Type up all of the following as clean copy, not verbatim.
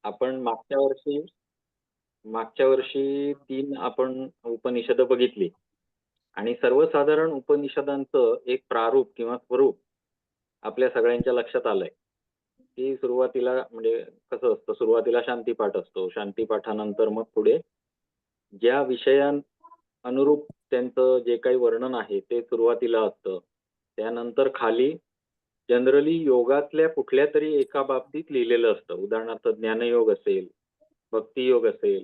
आपण मागच्या वर्षी 3 आपण उपनिषद बघितली आणि सर्वसाधारण उपनिषदांचं एक प्रारूप किंवा स्वरूप आपल्या सगळ्यांच्या लक्षात आलंय, की सुरुवातीला म्हणजे कसं असतं, सुरुवातीला शांतीपाठ असतो. शांतीपाठानंतर मग पुढे ज्या अनुरूप त्यांचं जे काही वर्णन आहे ते सुरुवातीला असतं. त्यानंतर खाली जनरली योगातल्या कुठल्या तरी एका बाबतीत लिहिलेलं असतं. उदाहरणार्थ ज्ञानयोग असेल, भक्तियोग असेल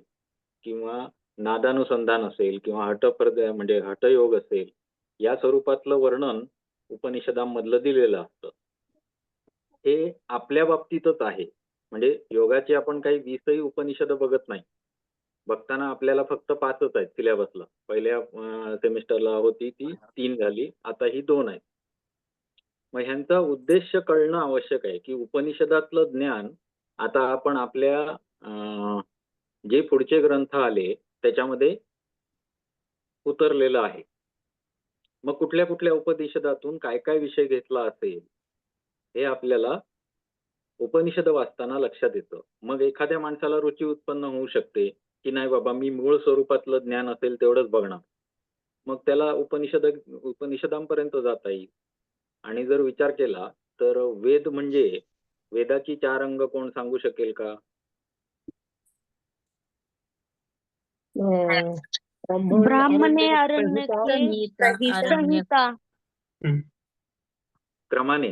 किंवा नादानुसंधान असेल किंवा म्हणजे हठयोग असेल, या स्वरूपातलं वर्णन उपनिषदांमधलं दिलेलं असतं. हे आपल्या बाबतीतच आहे. म्हणजे योगाची आपण काही 20ही उपनिषद बघत नाही. बघताना आपल्याला फक्त 5च आहेत सिलेबसला. पहिल्या सेमिस्टरला होती ती 3 झाली, आता ही 2 आहेत. मग ह्यांचा उद्देश कळणं आवश्यक आहे, की उपनिषदातलं ज्ञान आता आपण आपल्या जे पुढचे ग्रंथ आले त्याच्यामध्ये उतरलेलं आहे. मग कुठल्या कुठल्या उपनिषदातून काय काय विषय घेतला असेल हे आपल्याला उपनिषद वाचताना लक्षात येतं. मग एखाद्या माणसाला रुची उत्पन्न होऊ शकते, की नाही बाबा मी मूळ स्वरूपातलं ज्ञान असेल तेवढंच बघणार. मग त्याला उपनिषदांपर्यंत जाता येईल. आणि जर विचार केला तर वेद म्हणजे वेदाची 4 अंग कोण सांगू शकेल का? ब्राह्मणे, अरण्यके, संहिता. क्रमाने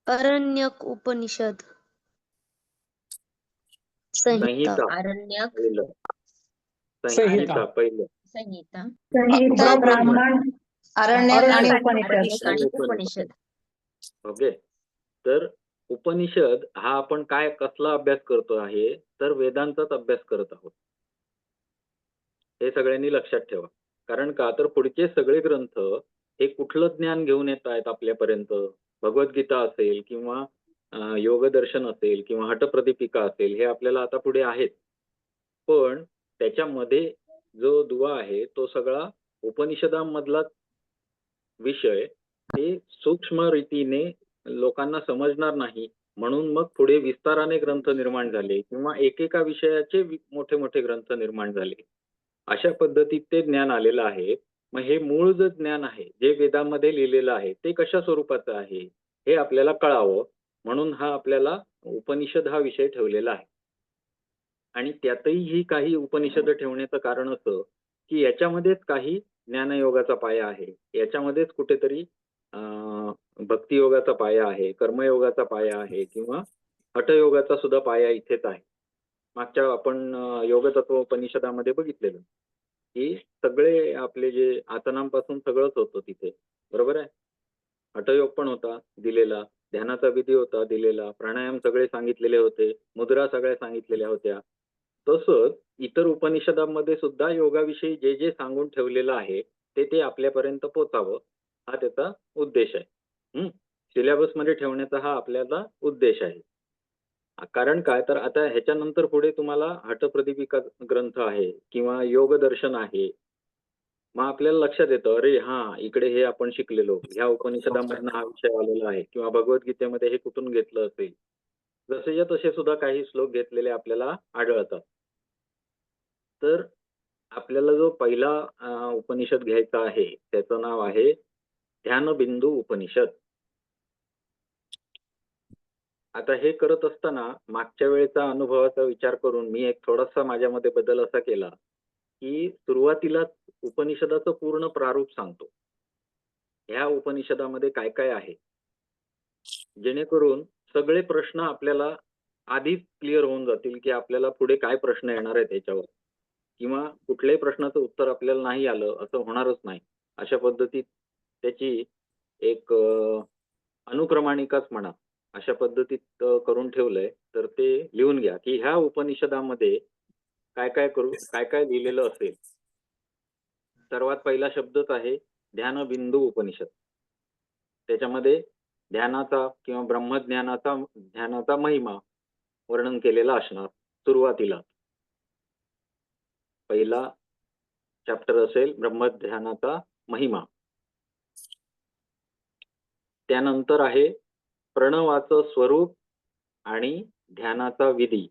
अरण्यक उपनिषद, संहिता आरण्यक, पहिलं. संहिता पहिलं. संहिता, ब्राह्मण, अरण्यक आणि आणि उपनिषद. ओके. तर उपनिषद हा आपण कसला अभ्यास करतो आहे, तर वेदांचाच अभ्यास करत आहोत. हे सगळ्यांनी लक्षात ठेवा. कारण का, तर पुढचे सगळे ग्रंथ हे कुठलं ज्ञान घेऊन येत आहेत आपल्यापर्यंत? भगवद्गीता असेल किंवा योगदर्शन असेल किंवा हठप्रदीपिका असेल, हे आपल्याला आता पुढे आहेत. पण त्याच्यामध्ये जो दुवा आहे तो सगळा उपनिषदांमधला विषय हे सूक्ष्म रीतीने लोकांना समजणार नाही, म्हणून मग पुढे विस्ताराने ग्रंथ निर्माण झाले किंवा एकेका विषयाचे मोठे मोठे ग्रंथ निर्माण झाले. अशा पद्धतीत ते ज्ञान आलेलं आहे. मग हे मूळ जे ज्ञान आहे, जे वेदांमध्ये लिहिलेलं आहे, ते कशा स्वरूपाचं आहे हे आपल्याला कळावं, म्हणून हा आपल्याला उपनिषद हा विषय ठेवलेला आहे. आणि त्यातही ही काही उपनिषद ठेवण्याचं कारण असं, की याच्यामध्येच काही ज्ञानयोगाचा पाया आहे, याच्यामध्येच कुठेतरी भक्तियोगाचा पाया आहे, कर्मयोगाचा पाया आहे किंवा हठयोगाचा सुद्धा पाया इथेच आहे. मागच्या आपण योगतत्व उपनिषदामध्ये बघितलेलं, की सगळे आपले जे आसनांपासून सगळंच होतं तिथे, बरोबर आहे. हठयोग पण होता दिलेला, ध्यानाचा विधी होता दिलेला, प्राणायाम सगळे सांगितलेले होते, मुद्रा सगळ्या सांगितलेल्या होत्या. तसंच इतर उपनिषदांमध्ये सुद्धा योगाविषयी जे जे सांगून ठेवलेलं आहे ते आपल्यापर्यंत पोचावं, हा त्याचा उद्देश आहे. सिलेबस मध्ये ठेवण्याचा हा आपल्याला उद्देश आहे. कारण काय, तर आता ह्याच्यानंतर पुढे तुम्हाला हठप्रदीपिका ग्रंथ आहे किंवा योगदर्शन आहे. मग आपल्याला लक्षात येतं, अरे हा, इकडे हे आपण शिकलेलो, ह्या उपनिषदांमधनं हा विषय आलेला आहे किंवा भगवद्गीतेमध्ये हे कुठून घेतलं असेल. जसेच्या तसे सुद्धा काही श्लोक घेतलेले आपल्याला आढळतात. तर आपल्याला जो पहिला उपनिषद घ्यायचा आहे त्याचं नाव आहे ध्यानबिंदू उपनिषद. आता हे करत असताना मागच्या वेळेचा अनुभवाचा विचार करून मी एक थोडासा माझ्यामध्ये बदल असा केला, की सुरुवातीला उपनिषदाचं पूर्ण प्रारूप सांगतो. ह्या उपनिषदामध्ये काय काय आहे, जेणेकरून सगळे प्रश्न आपल्याला आधीच क्लिअर होऊन जातील, की आपल्याला पुढे काय प्रश्न येणार आहे त्याच्यावर, किंवा कुठल्याही प्रश्नाचं उत्तर आपल्याला नाही आलं असं होणारच नाही. अशा पद्धतीत त्याची एक अनुक्रमाणिकाच म्हणा, अशा पद्धतीत करून ठेवलंय. तर ते लिहून घ्या, की ह्या उपनिषदामध्ये काय काय लिहिलेलं असेल. सर्वात पहिला शब्दच आहे ध्यानबिंदू उपनिषद. त्याच्यामध्ये ध्यानाचा किंवा ध्यानाचा महिमा वर्णन केलेला असणार. सुरुवातीला पहिला चॅप्टर असेल ब्रह्मध्यानाचा महिमा. त्यानंतर आहे प्रणवाचं स्वरूप आणि ध्यानाचा विधी.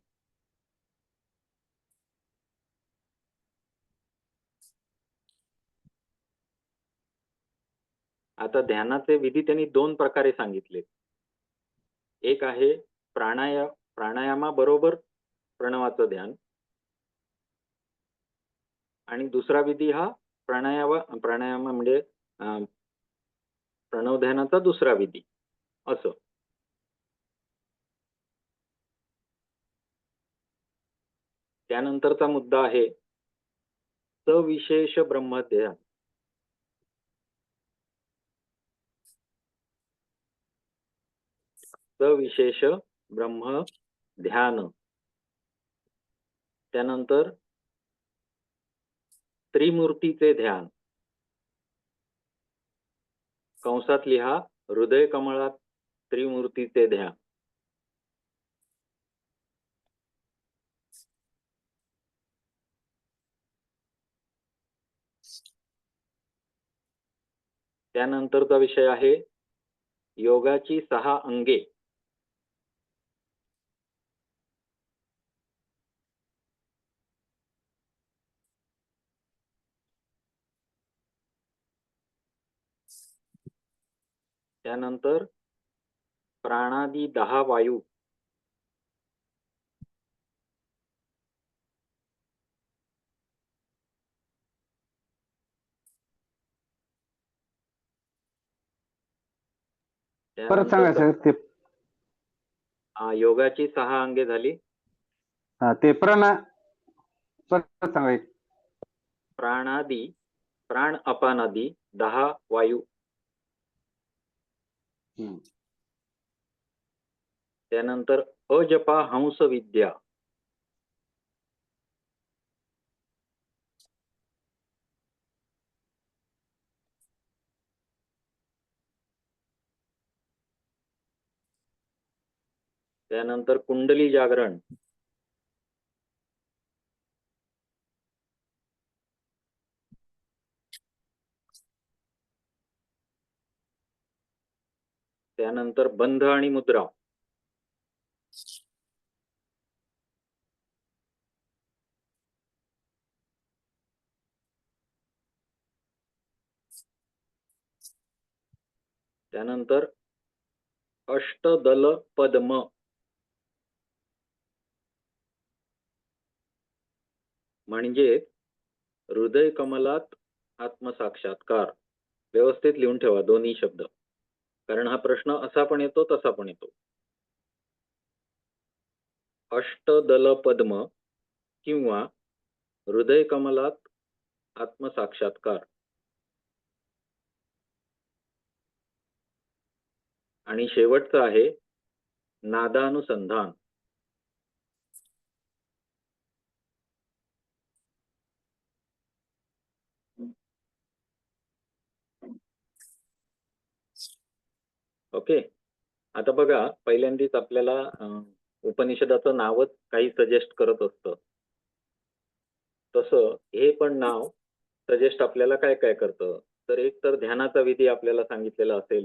आता ध्यानाचे विधी त्यांनी 2 प्रकारे सांगितले. एक आहे प्राणायामाबरोबर प्रणवाचं ध्यान आणि दुसरा विधी हा प्राणायाम म्हणजे प्रणव ध्यानाचा दुसरा विधी असं. त्यानंतरचा मुद्दा आहे सविशेष ब्रह्मध्यान. सविशेष ब्रह्म ध्यान. त्यानंतर त्रिमूर्तीचे ध्यान. कंसात लिहा हृदय कमळात त्रिमूर्तीचे ध्यान. त्यानंतरचा विषय आहे योगाची 6 अंगे. त्यानंतर प्राणादी 10 वायू. परत सांगा सर ते. योगाची 6 अंगे झाली. ते परत सांगा. प्राणादी प्राण अपानादी 10 वायू. त्यानंतर अजपा हंस विद्या. त्यानंतर कुंडली जागरण. त्यानंतर बंध आणि मुद्रा. त्यानंतर अष्टदल पद्म. म्हणजे हृदय कमलात आत्मसाक्षात्कार. व्यवस्थित लिहून ठेवा दोन्ही शब्द, कारण हा प्रश्न असा पण येतो तसा पण येतो. अष्टदल पद्म किंवा हृदय कमलात आत्मसाक्षात्कार. आणि शेवटचं आहे नादानुसंधान. ओके. आता बघा, पहिल्यांदाच आपल्याला उपनिषदाचं नावच काही सजेस्ट करत असतं. तसं हे पण नाव सजेस्ट आपल्याला काय काय करतं, तर एक तर ध्यानाचा विधी आपल्याला सांगितलेला असेल,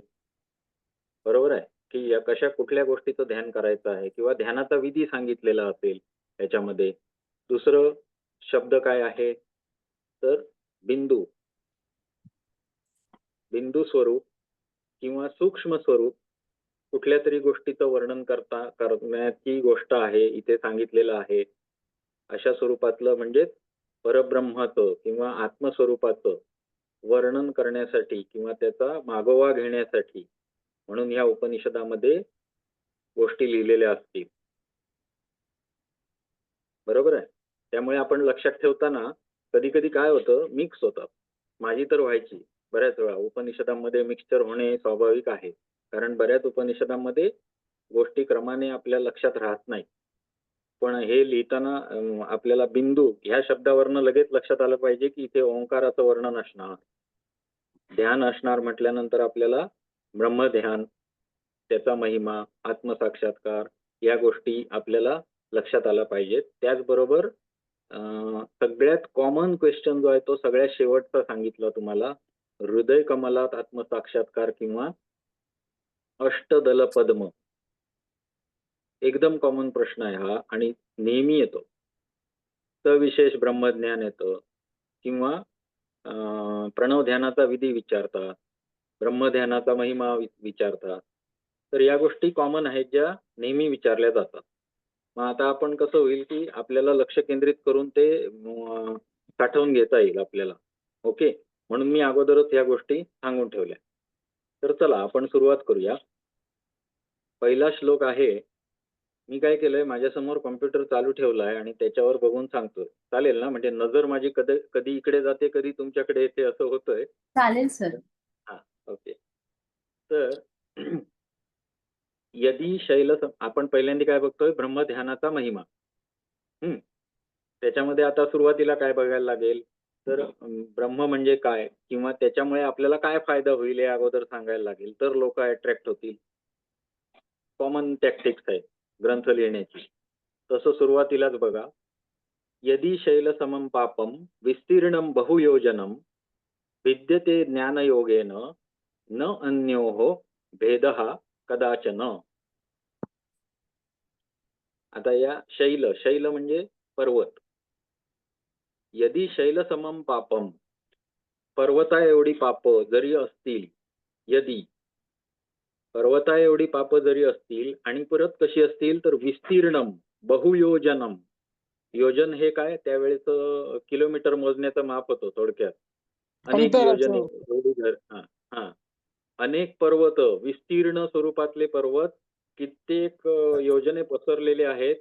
बरोबर आहे की या कशा कुठल्या गोष्टीचं ध्यान करायचं आहे, किंवा ध्यानाचा विधी सांगितलेला असेल याच्यामध्ये. दुसरं शब्द काय आहे तर बिंदू. बिंदू स्वरूप किंवा सूक्ष्म स्वरूप कुठल्या तरी गोष्टीचं वर्णन करण्याची गोष्ट आहे इथे सांगितलेलं आहे. अशा स्वरूपातलं म्हणजे परब्रह्माचं किंवा आत्मस्वरूपाचं वर्णन करण्यासाठी किंवा त्याचा मागोवा घेण्यासाठी म्हणून या उपनिषदामध्ये गोष्टी लिहिलेल्या असतील. बरोबर आहे. त्यामुळे आपण लक्षात ठेवताना कधी कधी काय होतं, मिक्स होतं. माझी तर व्हायची बऱ्याच वेळा. उपनिषदामध्ये मिक्सचर होणे स्वाभाविक आहे, कारण बऱ्याच उपनिषदामध्ये गोष्टी क्रमाने आपल्या लक्षात राहत नाही. पण हे लिहिताना आपल्याला बिंदू ह्या शब्दावरनं लगेच लक्षात आलं पाहिजे की इथे ओंकाराचं वर्णन असणार, ध्यान असणार. म्हटल्यानंतर आपल्याला ब्रह्मध्यान, त्याचा महिमा, आत्मसाक्षात्कार या गोष्टी आपल्याला लक्षात आला पाहिजेत. त्याचबरोबर सगळ्यात कॉमन क्वेश्चन जो आहे तो सगळ्यात शेवटचा सांगितला तुम्हाला, हृदय कमलात आत्मसाक्षात्कार किंवा अष्टदल पद्म. एकदम कॉमन प्रश्न आहे हा आणि नेहमी येतो. सविशेष ब्रह्मज्ञान येतं किंवा प्रणव ध्यानाचा विधी विचारतात, ब्रह्मध्यानाचा महिमा विचारतात. तर या गोष्टी कॉमन आहेत ज्या नेहमी विचारल्या जातात. मग आता आपण कसं होईल की आपल्याला लक्ष केंद्रित करून ते साठवून घेता येईल आपल्याला. ओके, म्हणून मी अगोदरच या गोष्टी सांगून ठेवल्या. तर चला आपण सुरुवात करूया. पहिला श्लोक आहे. मी काय केलंय, माझ्यासमोर कॉम्प्युटर चालू ठेवलाय आणि त्याच्यावर बघून सांगतोय. चालेल ना? म्हणजे नजर माझी कधी इकडे जाते, कधी तुमच्याकडे येते, असं होतंय. चालेल सर. हा, ओके. तर यदी शैल आपण पहिल्यांदा काय बघतोय, ब्रह्मध्यानाचा महिमा. त्याच्यामध्ये आता सुरुवातीला काय बघायला लागेल, तर ब्रह्म म्हणजे काय किंवा त्याच्यामुळे आपल्याला काय फायदा होईल हे अगोदर सांगायला लागेल, तर लोक अट्रॅक्ट होतील. कॉमन टॅक्टिक्स आहे ग्रंथ लिहिण्याची. तसं सुरुवातीलाच बघा, यदी शैल समम पापम विस्तीर्णम बहुयोजनम विद्यते ज्ञानयोगेन न अन्योः भेदः कदाचन. आता या शैल म्हणजे पर्वत. यदी शैल समम पापम, पर्वता एवढी पाप जरी असतील, यदी पर्वता एवढी पाप जरी असतील आणि परत कशी असतील, तर विस्तीर्णम बहुयोजनम. योजन हे काय, त्यावेळेस किलोमीटर मोजण्याचं माप होतं थोडक्यात. अनेक योजने एवढी अनेक पर्वत, विस्तीर्ण स्वरूपातले पर्वत कित्येक योजने पसरलेले आहेत.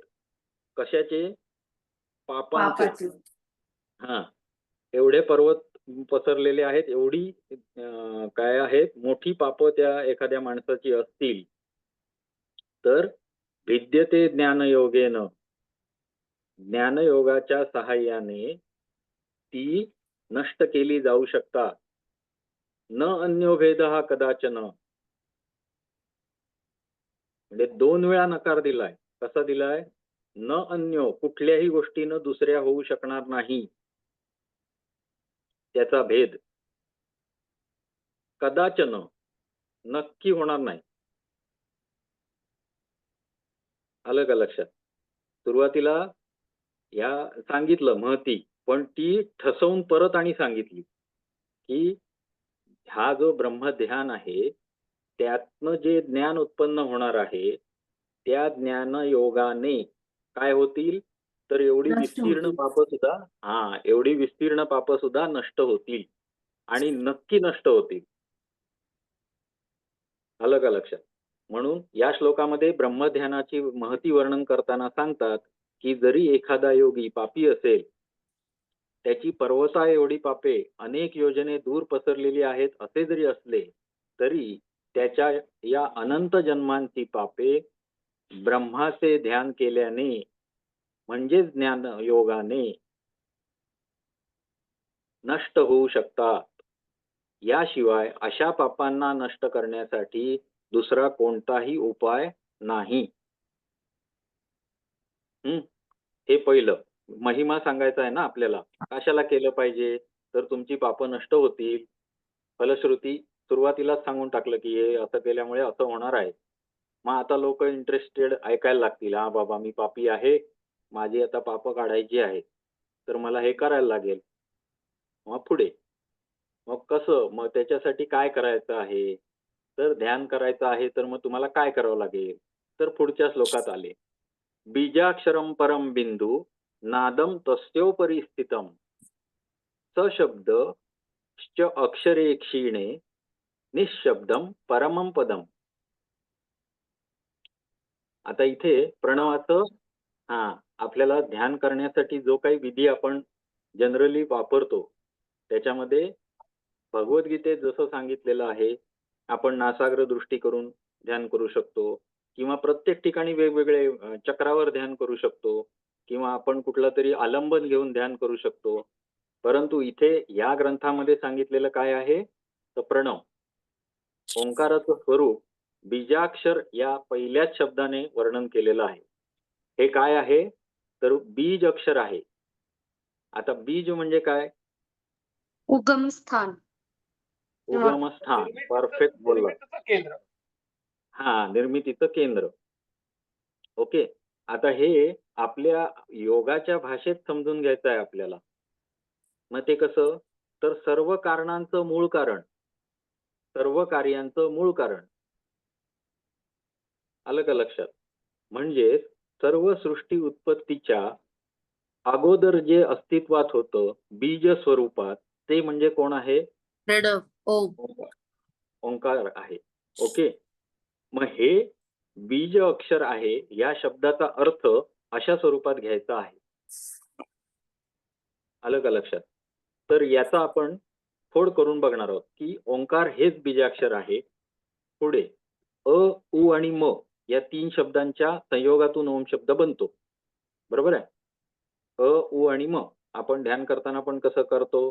कशाचे? पापांचे. हा, एवढे पर्वत पसरलेले आहेत. एवढी काय आहेत, मोठी पाप त्या एखाद्या माणसाची असतील, तर विद्यते ज्ञानयोगेन, ज्ञानयोगाच्या सहाय्याने ती नष्ट केली जाऊ शकतात. न अन्यो भेदः कदाचन, म्हणजे 2 वेळा नकार दिलाय. कसा दिलाय? न अन्यो, कुठल्याही गोष्टीनं दुसऱ्या होऊ शकणार नाही त्याचा भेद. कदाचन, नक्की होणार नाही. आलं का लक्षात? सुरुवातीला या सांगितलं महती, पण ती ठसवून परत आणि सांगितली की हा जो ब्रह्मध्यान आहे त्यातनं जे ज्ञान उत्पन्न होणार आहे, त्या ज्ञानयोगाने काय होतील, तर एवढी विस्तीर्ण पाप सुद्धा एवढी विस्तीर्ण पाप सुद्धा नष्ट होतील आणि नक्की नष्ट होतील. आलं का लक्षात? म्हणून या श्लोकामध्ये ब्रह्मध्यानाची महती वर्णन करताना सांगतात की जरी एखादा योगी पापी असेल, त्याची पर्वता एवढी पापे अनेक योजने दूर पसरलेली आहेत असे जरी असले, तरी त्याच्या या अनंत जन्मांची पापे ब्रह्माचे ध्यान केल्याने म्हणजेच ज्ञान योगाने नष्ट होऊ शकतात. याशिवाय अशा पापांना नष्ट करण्यासाठी दुसरा कोणताही उपाय नाही. हे पहिलं. महिमा सांगायचा आहे ना आपल्याला. कशाला केलं पाहिजे, तर तुमची पाप नष्ट होतील. फलश्रुती सुरुवातीलाच सांगून टाकलं की हे असं केल्यामुळे असं होणार आहे. मग आता लोक इंटरेस्टेड ऐकायला लागतील. हा बाबा, मी पापी आहे, माझी आता पाप काढायची आहे, तर मला हे करायला लागेल. मग पुढे मग कसं, मग त्याच्यासाठी काय करायचं आहे, तर ध्यान करायचं आहे, तर मग तुम्हाला काय करावं लागेल, तर पुढच्या श्लोकात आले. बीजाक्षरम परम बिंदू नादम तस्योपरि स्थितम सशब्द अक्षरे क्षीणे निशब्दम परमम पदम. आता इथे प्रणवाचं आपल्याला ध्यान करण्यासाठी जो काही विधी आपण जनरली वापरतो, त्याच्यामध्ये भगवद्गीतेत जसं सांगितलेलं आहे, आपण नासाग्र दृष्टी करून ध्यान करू शकतो किंवा प्रत्येक ठिकाणी वेगवेगळे चक्रावर ध्यान करू शकतो किंवा आपण कुठला तरी आलंबन घेऊन ध्यान करू शकतो. परंतु इथे या ग्रंथामध्ये सांगितलेलं काय आहे, तर प्रणव, ओंकाराचं स्वरूप बीजाक्षर या पहिल्याच शब्दाने वर्णन केलेलं आहे. हे काय आहे, तर बीज अक्षर आहे. आता बीज म्हणजे काय? उगमस्थान. उगमस्थान. परफेक्ट बोलला. निर्मितीचं केंद्र. ओके. आता हे आपल्या योगाच्या भाषेत समजून घ्यायचं आहे आपल्याला. मग ते कसं? तर सर्व कारणांचं मूळ कारण, सर्व कार्यांचं मूळ कारण. आलं का लक्षात? म्हणजे सर्व सृष्टी उत्पत्तीच्या अगोदर जे अस्तित्वात होतं बीज स्वरूपात, ते म्हणजे कोण आहे? ओंकार आहे. ओके. मग हे बीज अक्षर आहे या शब्दाचा अर्थ अशा स्वरूपात घ्यायचा आहे. आलं का लक्षात? तर याचा आपण फोड करून बघणार आहोत की ओंकार हेच बीजाक्षर आहे. पुढे अ, उ आणि म या 3 शब्दांच्या संयोगातून ओम शब्द बनतो. बरोबर आहे? अ, उ आणि म आपण ध्यान करताना पण कसं करतो?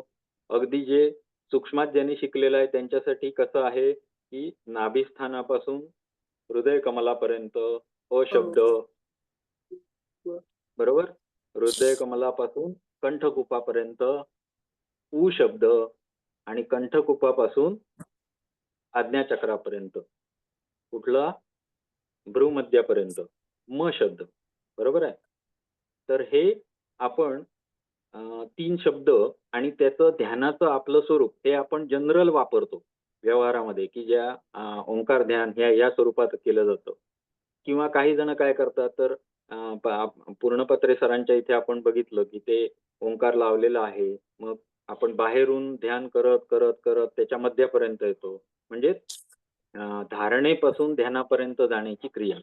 अगदी जे सूक्ष्मात ज्यांनी शिकलेलं आहे त्यांच्यासाठी कसं आहे की नाभिस्थानापासून हृदय कमलापर्यंत अ शब्द, बरोबर? हृदय कमलापासून कंठकुपापर्यंत उ शब्द आणि कंठकुपापासून आज्ञाचक्रापर्यंत कुठला? भ्रूमध्यापर्यंत म शब्द. बरोबर आहे? तर हे आपण 3 शब्द आणि त्याचं ध्यानाचं आपलं स्वरूप हे आपण जनरल वापरतो व्यवहारामध्ये की ज्या ओंकार ध्यान या स्वरूपात केलं जातं. किंवा काही जण काय करतात तर पूर्णपत्रे सरांच्या इथे आपण बघितलं की ते ओंकार लावलेला आहे. मग आपण बाहेरून ध्यान करत करत करत त्याच्या मध्यापर्यंत येतो. म्हणजे धारणेपासून ध्यानापर्यंत जाण्याची क्रिया.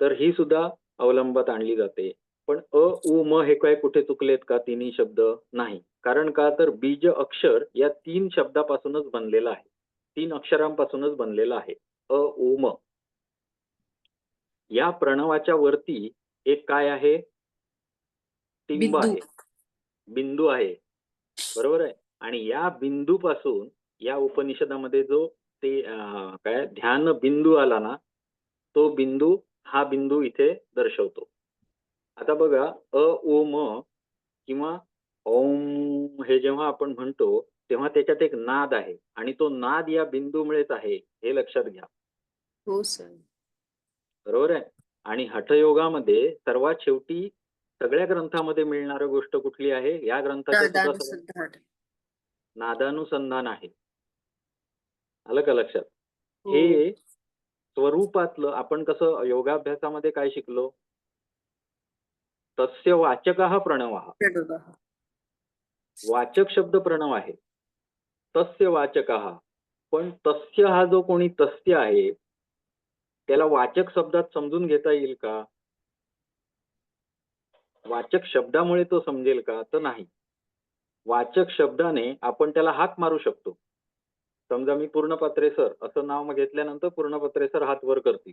तर ही सुद्धा अवलंबात आणली जाते. पण अ, उ, म हे काय कुठे चुकलेत का तिन्ही शब्द? नाही. कारण का तर बीज अक्षर या 3 शब्दापासूनच बनलेलं आहे. 3 अक्षरांपासूनच बनलेलं आहे. अ, उ, म. या प्रणवाच्या वरती एक काय आहे? टिंब आहे, बिंदू आहे. बरोबर आहे? आणि या बिंदूपासून या उपनिषदामध्ये जो ते काय ध्यान बिंदू आला ना, तो बिंदू हा बिंदू इथे दर्शवतो. आता बघा अ, उ, म किंवा ओम हे जेव्हा आपण म्हणतो तेव्हा त्याच्यात एक नाद आहे आणि तो नाद या बिंदूमुळेच आहे हे लक्षात घ्या. हो सर. बरोबर आहे? आणि हठयोगामध्ये सर्वात शेवटी सगळ्या ग्रंथामध्ये मिळणारी गोष्ट कुठली आहे? या ग्रंथाचं सुद्धा सगळं नादानुसंधान आहे. आलं का लक्षात? हे स्वरूपातलं आपण कसं योगाभ्यासामध्ये काय शिकलो? तस्य वाचकः प्रणवः. वाचक शब्द प्रणव आहे. तस्य वाचकः. पण तस्य हा जो कोणी तस्य आहे त्याला वाचक शब्दात समजून घेता येईल का? वाचक शब्दामुळे तो समजेल का? तर नाही. वाचक शब्दाने आपण त्याला हाक मारू शकतो. समजा मी पूर्णपत्रे सर असं नाव घेतल्यानंतर पूर्णपत्रे सर हात वर करतील.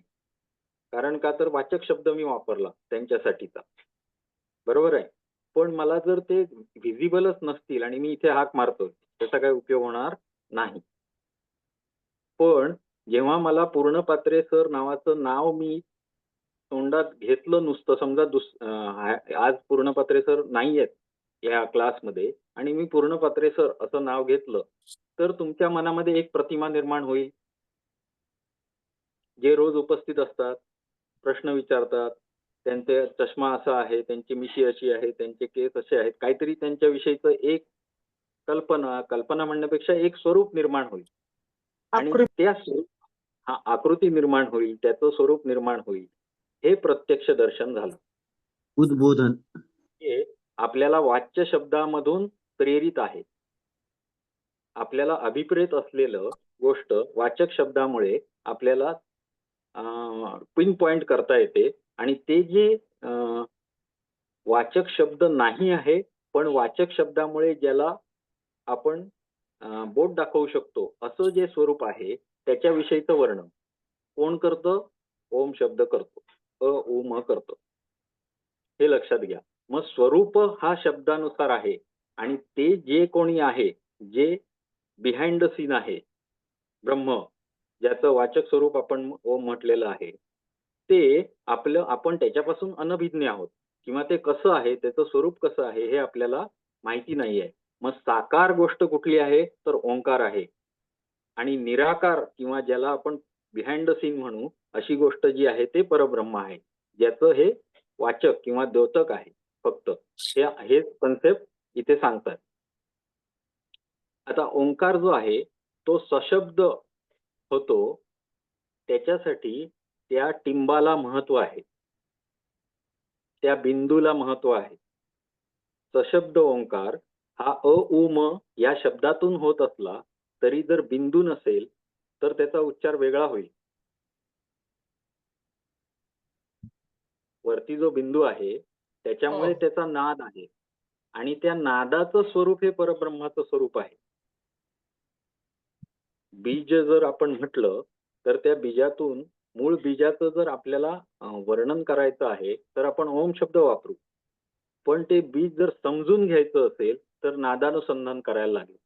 कारण का तर वाचक शब्द मी वापरला त्यांच्यासाठीचा. बरोबर आहे? पण मला जर ते व्हिजिबलच नसतील आणि मी इथे हाक मारतोय त्याचा काही उपयोग होणार नाही. पण जेव्हा मला पूर्णपात्रे सर नावाचं नाव मी तोंडात घेतलं नुसतं समजा आज पूर्णपत्रे सर नाही आहेत या क्लासमध्ये आणि मी पूर्णपत्रे सर असं नाव घेतलं तर तुमच्या मनामध्ये एक प्रतिमा निर्माण होईल. जे रोज उपस्थित असतात, प्रश्न विचारतात, त्यांचे चष्मा असा आहे, त्यांची मिशी अशी आहे, त्यांचे केस असे आहेत, काहीतरी त्यांच्याविषयीचं एक कल्पना म्हणण्यापेक्षा एक स्वरूप निर्माण होईल आणि त्या आकृती निर्माण होईल, त्याचं स्वरूप निर्माण होईल. हे प्रत्यक्ष दर्शन झालं. उद्बोधन हे आपल्याला वाच्य शब्दामधून प्रेरित आहे. आपल्याला अभिप्रेत असलेलं गोष्ट वाचक शब्दामुळे आपल्याला पिन पॉइंट करता येते आणि ते जे वाचक शब्द नाही आहे पण वाचक शब्दामुळे ज्याला आपण बोट दाखवू शकतो असं जे स्वरूप आहे त्याच्याविषयीचं वर्णन कोण करतं? ओम शब्द करतो. अ, उ, म करतो. हे लक्षात घ्या. मग स्वरूप हा शब्दानुसार आहे आणि ते जे कोणी आहे जे बिहाइंड द सीन आहे ब्रह्म ज्याचं वाचक स्वरूप आपण ओम म्हटलेलं आहे ते आपण त्याच्यापासून अनभिज्ञ आहोत किंवा ते कसं आहे त्याचं स्वरूप कसं आहे हे आपल्याला माहिती नाही आहे. मग साकार गोष्ट कुठली आहे तर ओंकार आहे आणि निराकार किंवा ज्याला आपण बिहाइंड द सीन म्हणू अशी गोष्ट जी आहे ते परब्रह्म आहे, ज्याचं हे वाचक किंवा द्योतक आहे. फक्त हे कन्सेप्ट इथे सांगतात. आता ओंकार जो आहे तो सशब्द होतो, त्याच्यासाठी त्या टिंबाला महत्व आहे, त्या बिंदूला महत्व आहे. सशब्द ओंकार हा अ उ म या शब्दातून होत असला तरी जर बिंदू नसेल तर त्याचा उच्चार वेगळा होईल. वरती जो बिंदू आहे त्याच्यामुळे त्याचा नाद आहे आणि त्या नादाचं स्वरूप हे परब्रह्माचं स्वरूप आहे. बीज जर आपण म्हटलं तर त्या बीजातून मूळ बीजाचं जर आपल्याला वर्णन करायचं आहे तर आपण ओम शब्द वापरू, पण ते बीज जर समजून घ्यायचं असेल तर नादानुसंधान करायला लागेल.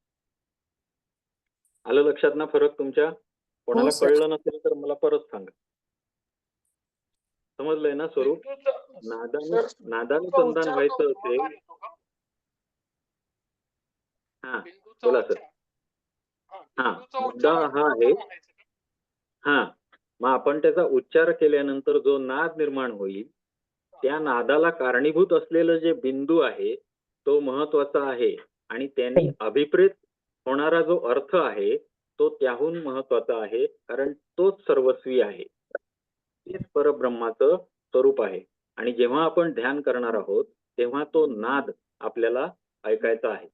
आलं लक्षात ना फरक तुमच्या? कोणाला सर. कळलं नसेल तर मला परत सांगा. समजलंय ना स्वरूप? नादानुसंधान व्हायचं असेल. हा बोला सर. हा मुद्दा हा आहे. हा मग आपण त्याचा उच्चार केल्यानंतर जो नाद निर्माण होईल त्या नादाला कारणीभूत असलेलं जे बिंदू आहे तो महत्वाचा आहे आणि त्यांनी अभिप्रेत होणारा जो अर्थ आहे तो त्याहून महत्वाचा आहे, कारण तोच सर्वस्वी आहे, तेच परब्रह्माचं स्वरूप आहे. आणि जेव्हा आपण ध्यान करणार आहोत तेव्हा तो नाद आपल्याला ऐकायचा आहे.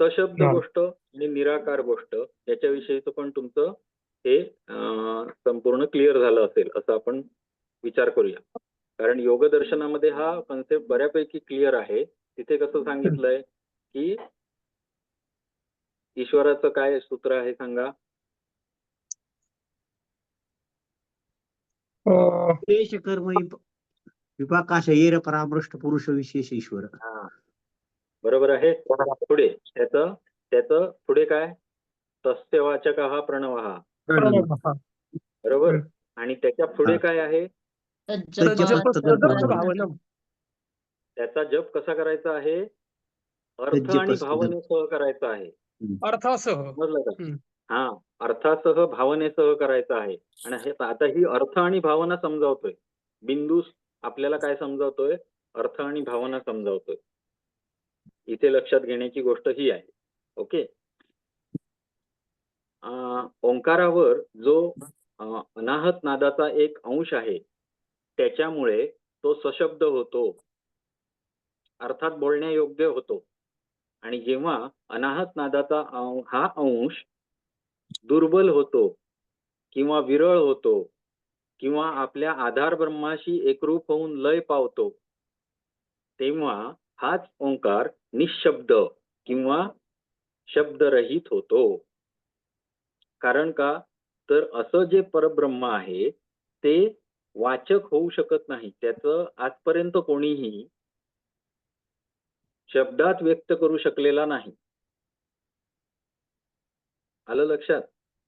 सशब्द गोष्ट आणि निराकार गोष्ट याच्याविषयीचं पण तुमचं हे संपूर्ण क्लिअर झालं असेल असं आपण विचार करूया. कारण योग दर्शनामध्ये हा कन्सेप्ट बऱ्यापैकी क्लिअर आहे. तिथे कसं सांगितलंय की ईश्वराचं काय सूत्र आहे सांगा? देश कर्म विपाकाश येर परामृष्ट पुरुष विशेष ईश्वर. हा बरोबर आहे. पुढे त्याचं पुढे काय? तस्य वाचक हा प्रणव हा. बरोबर. आणि त्याच्या पुढे काय आहे? त्याचा जप कसा करायचा आहे? अर्थ आणि भावनेसह करायचा आहे. समजलं का? हा अर्थासह भावनेसह करायचा आहे. आणि आता ही अर्थ आणि भावना समजावतोय. बिंदू आपल्याला काय समजावतोय? अर्थ आणि भावना समजावतोय. इथे लक्षात घेण्याची गोष्ट ही आहे. ओके. ओंकारावर जो अनाहत नादाचा एक अंश आहे त्याच्यामुळे तो सशब्द होतो, अर्थात बोलण्यायोग्य होतो. आणि जेव्हा अनाहत नादाचा हा अंश दुर्बल होतो किंवा विरळ होतो किंवा आपल्या आधार ब्रह्माशी एकरूप होऊन लय पावतो तेव्हा हाच ओंकार निशब्द किंवा शब्दरहित होतो. कारण का? तर असं जे परब्रह्म आहे ते वाचक होऊ शकत नाही. त्याचं आजपर्यंत कोणीही शब्दात व्यक्त करू शकलेला नाही. आलं लक्षात?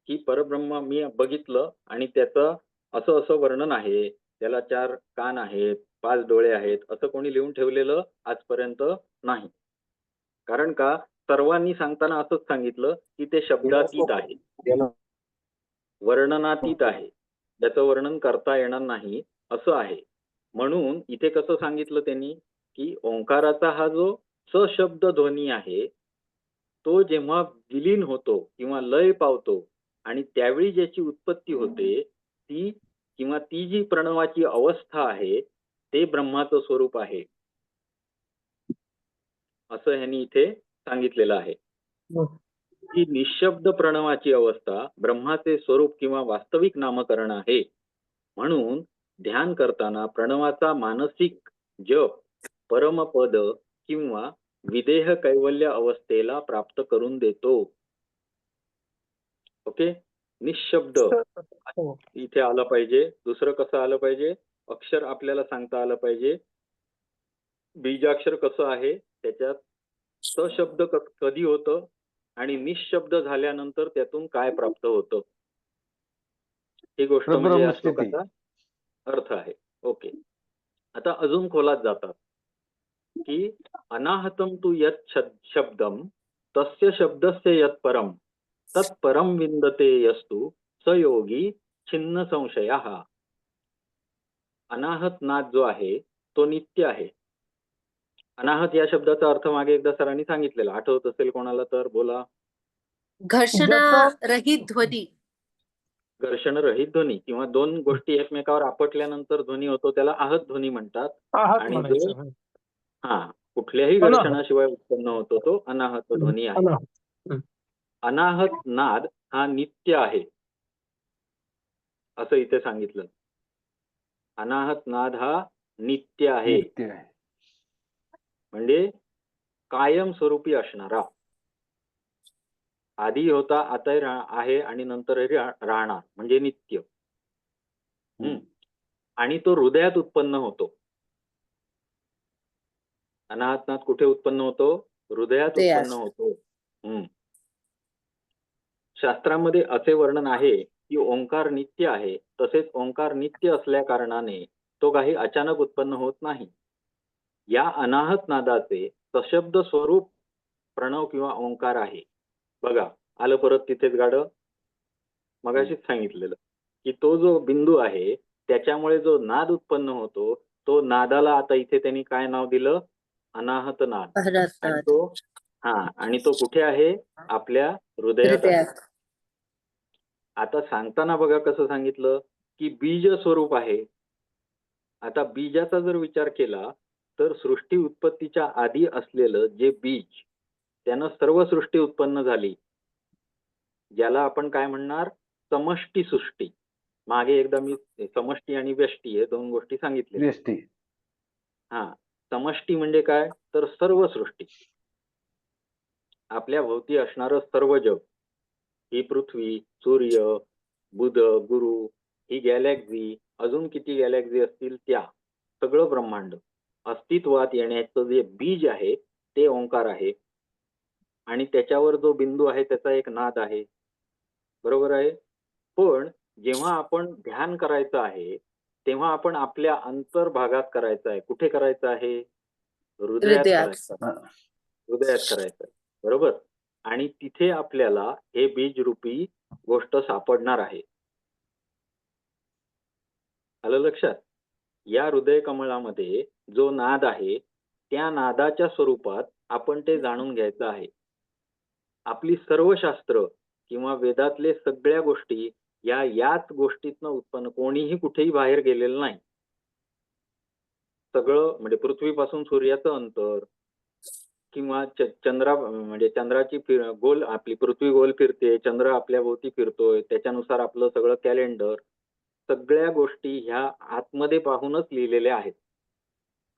की परब्रह्म मी बघितलं आणि त्याचं असं असं वर्णन आहे, त्याला 4 कान आहेत, 5 डोळे आहेत, असं कोणी लिहून ठेवलेलं आजपर्यंत नाही. कारण का? सर्वांनी सांगताना असंच सांगितलं की ते शब्दातीत आहे, वर्णनातीत आहे, त्याचं वर्णन करता येणार नाही असं आहे. म्हणून इथे कसं सांगितलं त्यांनी की ओंकाराचा हा जो सशब्द ध्वनी आहे तो जेव्हा विलीन होतो किंवा लय पावतो आणि त्यावेळी ज्याची उत्पत्ती होते ती जी प्रणवाची अवस्था आहे ते ब्रह्माचं स्वरूप आहे असं ह्यांनी इथे सांगितलेलं आहे. ही निशब्द प्रणवाची अवस्था ब्रह्माचे स्वरूप किंवा वास्तविक नामकरण आहे. म्हणून ध्यान करताना प्रणवाचा मानसिक जप परमपद किंवा विदेह कैवल्य अवस्थेला प्राप्त करून देतो. ओके. निशब्द इथे आलं पाहिजे. दुसरं कसं आलं पाहिजे? अक्षर आपल्याला सांगता आलं पाहिजे. बीजाक्षर कसं आहे त्याच्यात सशब्द कधी होतं आणि निशब्द झाल्यानंतर त्यातून काय प्राप्त होतं ही गोष्ट म्हणजे या श्लोकाचा अर्थ आहे. ओके. आता अजून खोलात जातात की अनाहतम तु यत् शब्दम तस्य शब्दस्य यत् परम तत् परम विंदते यस्तु स योगी छिन्न संशय. अनाहत नाद जो आहे तो नित्य आहे. अनाहत या शब्दाचा अर्थ मागे एकदा सरांनी सांगितलेला, आठवत असेल कोणाला तर बोला. घर्षणारहित ध्वनी. घर्षण रहित ध्वनी किंवा दोन गोष्टी एकमेकावर आपटल्यानंतर ध्वनी होतो त्याला आहत ध्वनी म्हणतात. आहात आणि जो म्हणायचं. कुठल्याही अनाहत. घर्षणाशिवाय उत्पन्न होतो तो अनाहत ध्वनी आहे. अनाहत. अनाहत नाद हा नित्य आहे असं इथे सांगितलं. अनाहत नाद हा नित्य आहे नित्य आहे. म्हणजे कायमस्वरूपी असणारा. आधी होता, आता आहे आणि नंतरही राहणार म्हणजे नित्य. आणि तो हृदयात उत्पन्न होतो. अनाहत नाद कुठे उत्पन्न होतो? हृदयात उत्पन्न होतो. शास्त्रामध्ये असे वर्णन आहे की ओंकार नित्य आहे. तसेच ओंकार नित्य असल्या कारणाने तो काही अचानक उत्पन्न होत नाही. या अनाहत नादाचे सशब्द स्वरूप प्रणव किंवा ओंकार आहे. बघा आलं परत तिथेच गाडं. मगाशीच सांगितलेलं की तो जो बिंदू आहे त्याच्यामुळे जो नाद उत्पन्न होतो तो नादाला आता इथे त्यांनी काय नाव दिलं? अनाहत नाद. आणि तो कुठे आहे? आपल्या हृदयात आहे. आता सांगताना बघा कसं सांगितलं की बीज स्वरूप आहे. आता बीजाचा जर विचार केला तर सृष्टी उत्पत्तीच्या आधी असलेलं जे बीज त्यानं सर्व सृष्टी उत्पन्न झाली, ज्याला आपण काय म्हणणार? समष्टी सृष्टी. मागे एकदा मी समष्टी आणि व्यष्टी हे दोन गोष्टी सांगितल्या. व्यष्टी. समष्टी म्हणजे काय? तर सर्व सृष्टी, आपल्या भोवती असणारं सर्व जग, ही पृथ्वी, सूर्य, बुध, गुरु, ही गॅलेक्सी, अजून किती गॅलेक्सी असतील त्या, सगळं ब्रह्मांड अस्तित्वात येण्याचं जे बीज आहे ते ओंकार आहे. आणि त्याच्यावर जो बिंदू आहे त्याचा एक नाद आहे. बरोबर आहे. पण जेव्हा आपण ध्यान करायचं आहे तेव्हा आपण आपल्या अंतर्भागात करायचं आहे. कुठे करायचं आहे? हृदयात करायचं आहे. हृदयात करायचं आहे. बरोबर. आणि तिथे आपल्याला हे बीज रूपी गोष्ट सापडणार आहे. आलं लक्षात? या हृदय कमळामध्ये जो नाद आहे त्या नादाच्या स्वरूपात आपण ते जाणून घ्यायचं आहे. आपली सर्व शास्त्र किंवा वेदातले सगळ्या गोष्टी याच गोष्टीतनं उत्पन्न, कोणीही कुठेही बाहेर गेलेलं नाही. सगळं म्हणजे पृथ्वीपासून सूर्याचं अंतर किंवा म्हणजे चंद्राची गोल, आपली पृथ्वी गोल फिरते, चंद्र आपल्या भोवती फिरतोय, त्याच्यानुसार आपलं सगळं कॅलेंडर, सगळ्या गोष्टी ह्या आतमध्ये पाहूनच लिहिलेल्या आहेत.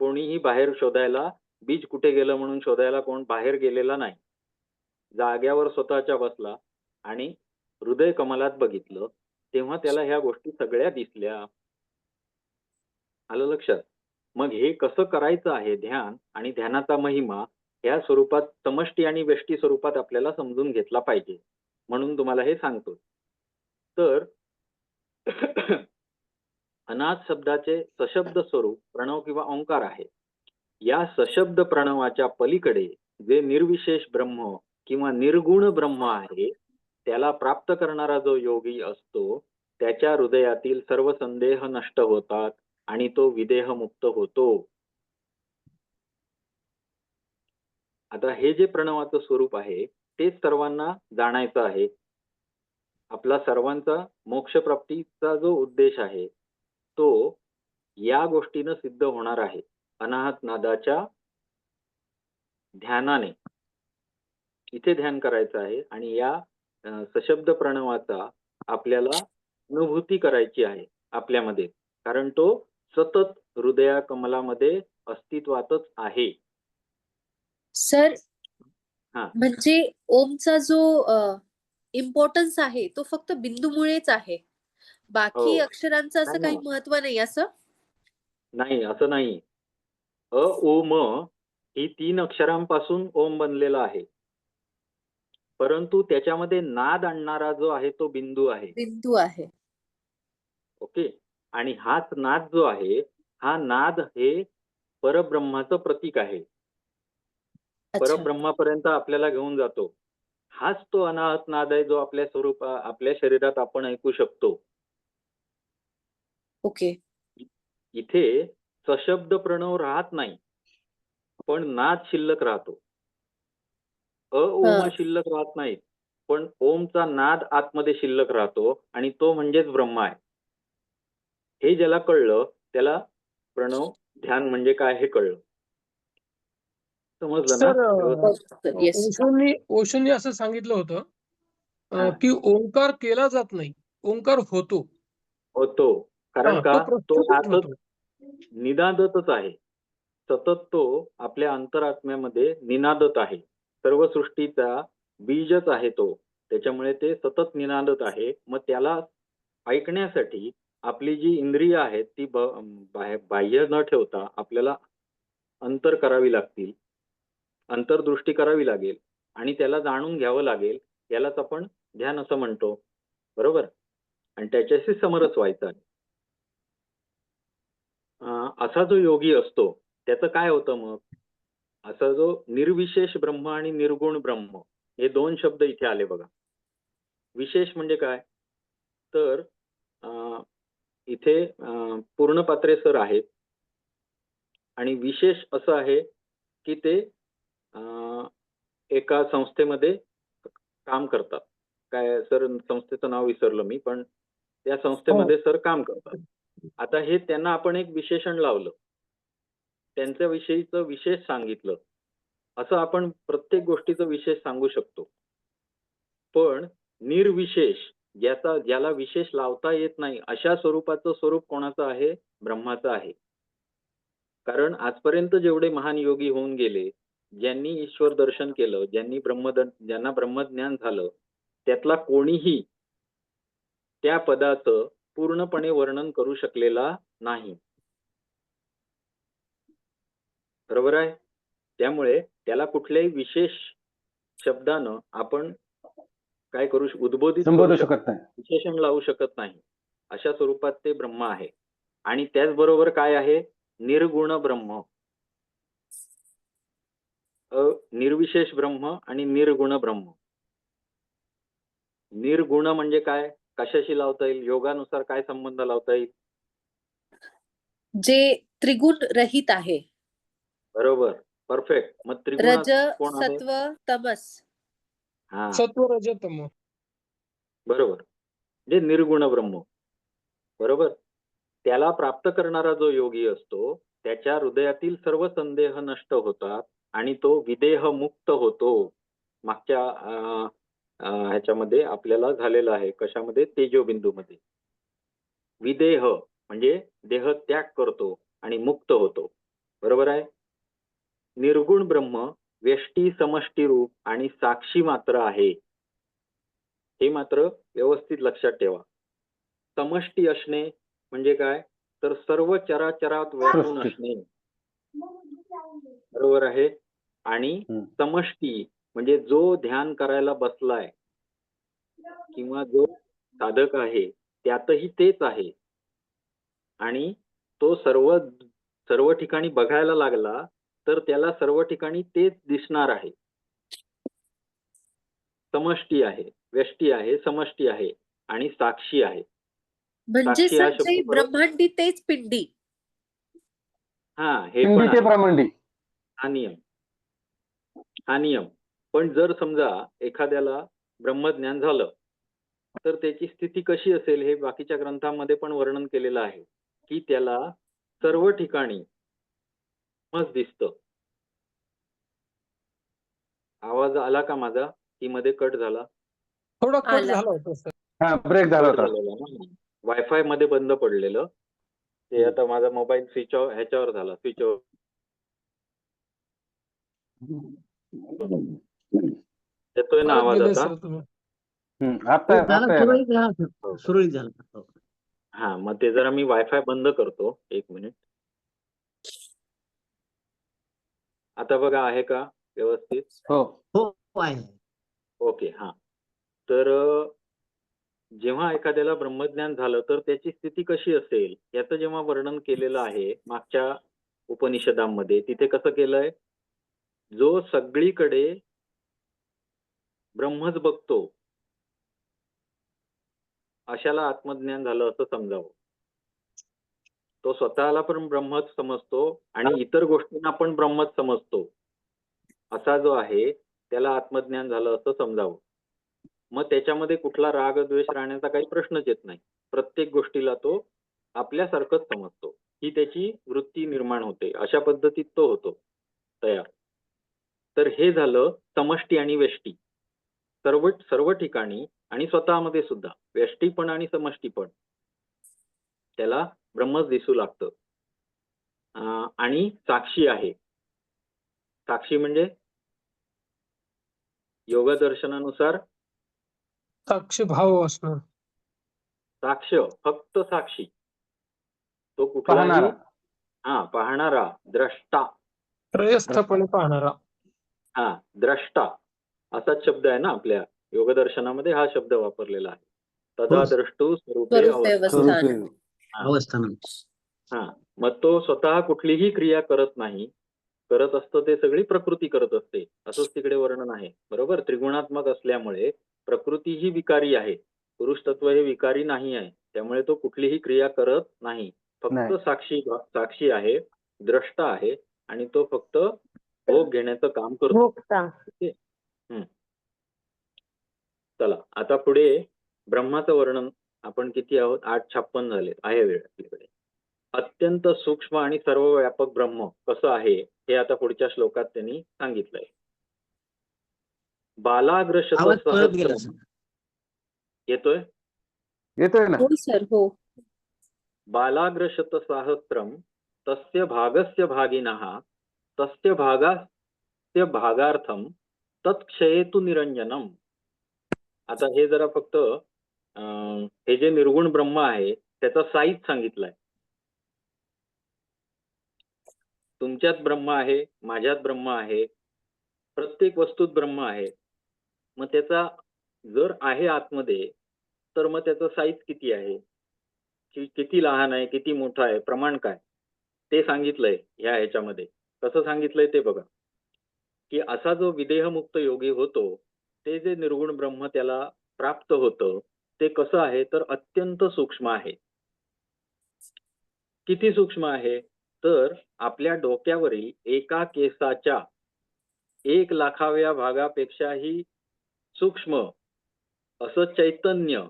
कोणीही बाहेर शोधायला, बीज कुठे गेलं म्हणून शोधायला कोण बाहेर गेलेला नाही. जाग्यावर स्वतःच्या बसला आणि हृदय कमलात बघितलं तेव्हा त्याला ह्या गोष्टी सगळ्या दिसल्या. आलं लक्षात? मग हे कसं करायचं आहे ध्यान, आणि ध्यानाचा महिमा या स्वरूपात समष्टी आणि व्यष्टी स्वरूपात आपल्याला समजून घेतला पाहिजे, म्हणून तुम्हाला हे सांगतो. तर अनाथ शब्दाचे सशब्द स्वरूप प्रणव किंवा ओंकार आहे. या सशब्द प्रणवाच्या पलीकडे जे निर्विशेष ब्रह्म किंवा निर्गुण ब्रह्म आहे त्याला प्राप्त करणारा जो योगी असतो त्याच्या हृदयातील सर्व संदेह नष्ट होतात आणि तो विदेह मुक्त होतो. आता हे जे प्रणवाचं स्वरूप आहे तेच सर्वांना जाणायचं आहे. आपला सर्वांचा मोक्षप्राप्तीचा जो उद्देश आहे तो या गोष्टीनं सिद्ध होणार आहे. अनाहत नादाच्या ध्यानाने इथे ध्यान करायचं आहे आणि या सशब्द प्रणवाचा आपल्याला अनुभूती करायची आहे आपल्यामध्ये, कारण तो सतत हृदया कमलामध्ये अस्तित्वातच आहे. सर, म्हणजे ओमचा जो इम्पॉर्टन्स आहे तो फक्त बिंदूमुळेच आहे, बाकी अक्षरांचं असं काही महत्व नाही असं? नाही, असं नाही. अ ओ म ही 3 अक्षरांपासून ओम बनलेला आहे, परंतु त्याच्यामध्ये नाद आणणारा जो आहे तो बिंदू आहे. ओके. आणि हाच नाद जो आहे, हा नाद हे परब्रह्माचं प्रतीक आहे. परब्रह्मापर्यंत आपल्याला घेऊन जातो. हाच तो अनाहत नाद आहे जो आपल्या शरीरात आपण ऐकू शकतो. ओके. इथे सशब्द प्रणव राहत नाही, पण नाद शिल्लक राहतो. ओम शिल्लक राहत नाहीत, पण ओमचा नाद आतमध्ये शिल्लक राहतो आणि तो म्हणजेच ब्रह्म आहे. हे ज्याला कळलं त्याला प्रणव ध्यान म्हणजे काय हे कळलं. समजलं ना? Sir yes. ओशोंनी असं सांगितलं होतं हा. की ओंकार केला जात नाही, ओंकार होतो. कारण हा, का तो तो प्रत्यक्षच आतच होतो. निनादतच आहे. सतत तो आपल्या अंतरात्म्यामध्ये निनादत आहे. सर्व सृष्टीचा बीजच आहे तो. त्याच्यामुळे ते सतत निनादत आहे. मग त्याला ऐकण्यासाठी आपली जी इंद्रिय आहेत ती बाह्य न ठेवता आपल्याला अंतर करावी लागतील, अंतर्दृष्टी करावी लागेल आणि त्याला जाणून घ्यावं लागेल. यालाच आपण ध्यान असं म्हणतो, बरोबर? आणि त्याच्याशी समरस व्हायचं आहे. असा जो योगी असतो त्याचं काय होतं मग? असा जो निर्विशेष ब्रह्म आणि निर्गुण ब्रह्म हे दोन शब्द इथे आले बघा. विशेष म्हणजे काय? तर इथे पूर्णपात्रे सर आहेत आणि विशेष असं आहे की ते एका संस्थेमध्ये काम करतात. काय सर, संस्थेचं नाव विसरलं मी, पण त्या संस्थेमध्ये सर काम करतात. आता हे त्यांना आपण एक विशेषण लावलं, त्यांच्याविषयीचं विशेष सांगितलं. असं आपण प्रत्येक गोष्टीचं विशेष सांगू शकतो. पण निर्विशेष ज्याला विशेष लावता येत नाही अशा स्वरूपाचं स्वरूप कोणाचं आहे? ब्रह्माचं आहे. कारण आजपर्यंत जेवढे महान योगी होऊन गेले, ज्यांनी ईश्वर दर्शन केलं, ज्यांना ब्रह्मज्ञान झालं, त्यातला कोणीही त्या पदाचं पूर्णपणे वर्णन करू शकलेला नाही. बरोबर आहे? त्यामुळे त्याला कुठल्याही विशेष शब्दानं आपण काय करू उद्बोधित करू शकत नाही, विशेषण लावू शकत नाही. अशा स्वरूपात ते ब्रह्म आहे. आणि त्याचबरोबर काय आहे? निर्गुण ब्रह्म. निर्विशेष ब्रह्म आणि निर्गुण ब्रह्म. निर्गुण म्हणजे काय? कशाशी लावता येईल? योगानुसार काय संबंध लावता येईल? जे त्रिगुण रहित आहे. बरोबर, परफेक्ट. मग त्रिगुण रज, कोण आहे? सत्व, तमस. हा, सत्व रज तम. बरोबर. जे निर्गुण ब्रह्म, बरोबर. त्याला प्राप्त करणारा जो योगी असतो त्याच्या हृदयातील सर्व संदेह नष्ट होतात आणि तो विदेह मुक्त होतो. मागच्या ह्याच्यामध्ये आपल्याला झालेलं आहे. कशामध्ये? तेजोबिंदूमध्ये. विदेह म्हणजे देह त्याग करतो आणि मुक्त होतो. बरोबर आहे? निर्गुण ब्रह्म व्यष्टी समष्टी रूप आणि साक्षी मात्र आहे. हे मात्र व्यवस्थित लक्षात ठेवा. समष्टी असणे म्हणजे काय? तर सर्व चराचरात व्यापून असणे. बरोबर आहे? आणि समष्टी म्हणजे जो ध्यान करायला बसलाय किंवा जो साधक आहे त्यातही तेच आहे आणि तो सर्व ठिकाणी बघायला लागला तर त्याला सर्व ठिकाणी तेच दिसणार आहे. समष्टी आहे, व्यष्टी आहे, समष्टी आहे आणि साक्षी आहे. म्हणजे साक्षी हा सर शब्द जे ब्रह्मांडी तेच पिंडी. हा, हे पण पिंडी ते ब्रह्मांडी. हा नियम. पण जर समजा एखाद्याला ब्रह्मज्ञान झालं तर त्याची स्थिती कशी असेल हे बाकीच्या ग्रंथांमध्ये पण वर्णन केलेलं आहे की त्याला सर्व ठिकाणी मस्त दिसतं. आवाज आला का माझा? की मध्ये कट झाला? थोडा कट आला. झाला होता सर. हा, ब्रेक झाला होता. वायफाय मध्ये बंद पडलेलं ते. आता माझा मोबाईल स्विच ऑफ ह्याच्यावर झाला, स्विच ऑफ. येतोय ना परत आवाज गेले आता? सर तुम्ही. आता यायला. सुरळीत झाला. हा, मग ते जरा मी वायफाय बंद करतो, 1 मिनिट. आता बघा, आहे का व्यवस्थित? हो. हो आहे. ओके. हा, तर जेव्हा एखाद्याला ब्रह्मज्ञान झालं तर त्याची स्थिती कशी असेल याचं जेव्हा वर्णन केलेलं आहे मागच्या उपनिषदांमध्ये, तिथे कसं केलंय? जो सगळीकडे ब्रह्मच बघतो अशाला आत्मज्ञान झालं असं समजावं. तो स्वतःला पण ब्रह्मच समजतो आणि इतर गोष्टींना पण ब्रह्मच समजतो असा जो आहे त्याला आत्मज्ञान झालं असं समजावं. मग त्याच्यामध्ये कुठला राग द्वेष राहण्याचा काही प्रश्नच येत नाही. प्रत्येक गोष्टीला तो आपल्यासारखंच समजतो, ही त्याची वृत्ती निर्माण होते. अशा पद्धतीत तो होतो तयार. तर हे झालं समष्टी आणि व्यष्टी. सर्व सर्व ठिकाणी आणि स्वतःमध्ये सुद्धा व्यष्टी पण आणि समष्टी पण त्याला ब्रह्मच दिसू लागतं. आणि साक्षी आहे. साक्षी म्हणजे योग दर्शनानुसार साक्ष भाव असणं. साक्ष, फक्त साक्षी. तो कुठलाही पाहणारा. पाहणारा, द्रष्टा. त्रयस्थपणे पाहणारा. द्रष्टा असाच शब्द आहे ना आपल्या योगदर्शनामध्ये, हा शब्द वापरलेला आहे. तदा द्रष्टू स्वरूपे स्वरूपे अवस्थान. अवस्थानं. मग तो स्वतः कुठलीही क्रिया करत नाही, करत असतं ते सगळी प्रकृती करत असते असंच तिकडे वर्णन आहे. बरोबर. त्रिगुणात्मक असल्यामुळे प्रकृती ही विकारी आहे, पुरुष तत्व हे विकारी नाही आहे. त्यामुळे तो कुठलीही क्रिया करत नाही, फक्त नाही. साक्षी आहे, द्रष्टा आहे आणि तो फक्त भोग घेण्याचं काम करतो. भोगता. चला आता पुढे ब्रह्माचं वर्णन आपण किती आहोत? 8:56 झाले आहे वेळ आपल्याकडे. अत्यंत सूक्ष्म आणि सर्व व्यापक ब्रह्म कसं आहे हे आता पुढच्या श्लोकात त्यांनी सांगितलंय. बालाग्र आवाज परत गेला शतसहस्रम. येतोय? येतोय ना. हो सर, हो. बालाग्र शतसहस्रम तस्य भागस्य भागिनः तस्य भागास्य भागार्थम तत्क्षयेतु निरंजनम. आता हे जरा फक्त हे जे निर्गुण ब्रह्म आहे त्याचा साईज सांगितलाय. तुमच्यात ब्रह्म आहे, माझ्यात ब्रह्म आहे, प्रत्येक वस्तूत ब्रह्म आहे. मग त्याचा जर आहे आतमध्ये तर मग त्याचा साईज किती आहे, किती लहान आहे, किती मोठा आहे, प्रमाण काय, ते सांगितलंय ह्याच्यामध्ये. कसं सांगितलंय ते बघा, की असा जो विदेहमुक्त योगी होतो ते जे निर्गुण ब्रह्म त्याला प्राप्त होतं ते कसं आहे तर अत्यंत सूक्ष्म आहे. किती सूक्ष्म आहे तर आपल्या डोक्यावरील एका केसाच्या 1,00,000व्या भागापेक्षाही सूक्ष्म असं चैतन्य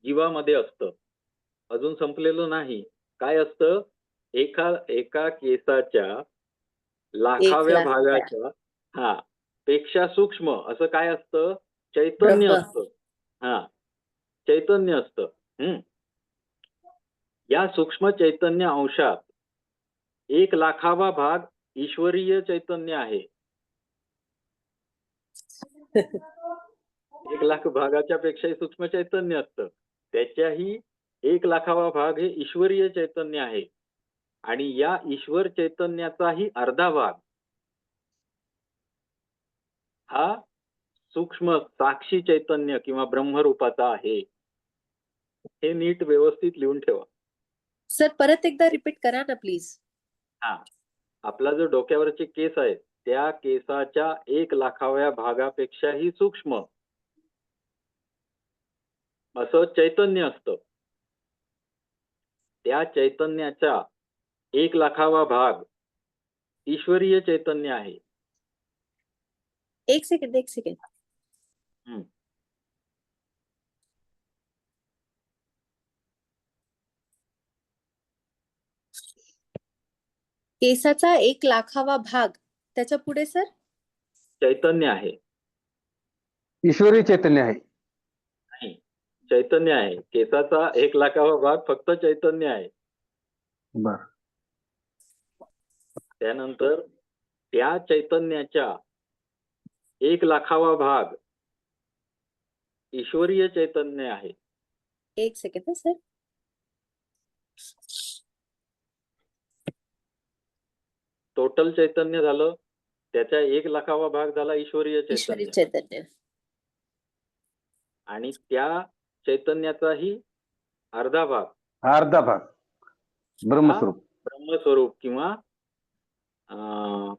जीवामध्ये असतं. अजून संपलेलं नाही. काय असतं? एका केसाच्या 1,00,000व्या भागाच्या पेक्षा सूक्ष्म असं काय असतं? चैतन्य ब्रह्म. असतं. चैतन्य असतं. या सूक्ष्म चैतन्य अंशात 1,00,000वा भाग ईश्वरीय चैतन्य आहे. 1,00,000 भागाच्या पेक्षाही सूक्ष्म चैतन्य असतं. त्याच्याही 1,00,000वा भाग हे ईश्वरीय चैतन्य आहे. आणि या ईश्वर चैतन्याचाही अर्धा भाग हा सूक्ष्म साक्षी चैतन्य किंवा ब्रह्मरूपाचा आहे. हे नीट व्यवस्थित लिहून ठेवा. सर परत एकदा रिपीट करा ना प्लीज. आपला जो डोक्यावरचे केस आहेत त्या केसाच्या 1,00,000व्या भागापेक्षाही सूक्ष्म असं चैतन्य असतं. त्या चैतन्याचा 1,00,000वा भाग ईश्वरीय चैतन्य आहे. एक सेकंड. केसाचा 1,00,000वा भाग, त्याच्या पुढे सर? चैतन्य आहे. ईश्वरी चैतन्य आहे. नाही, चैतन्य आहे. केसाचा 1,00,000वा भाग फक्त चैतन्य आहे. बर. त्यानंतर त्या चैतन्याच्या 1,00,000वा भाग ईश्वरीय चैतन्य आहे. एक सेकंड सर. टोटल चैतन्य झालं, त्याच्या 1,00,000वा भाग झाला ईश्वरीय चैतन्य. आणि त्या चैतन्याचाही अर्धा भाग ब्रह्मस्वरूप. ब्रह्मस्वरूप किंवा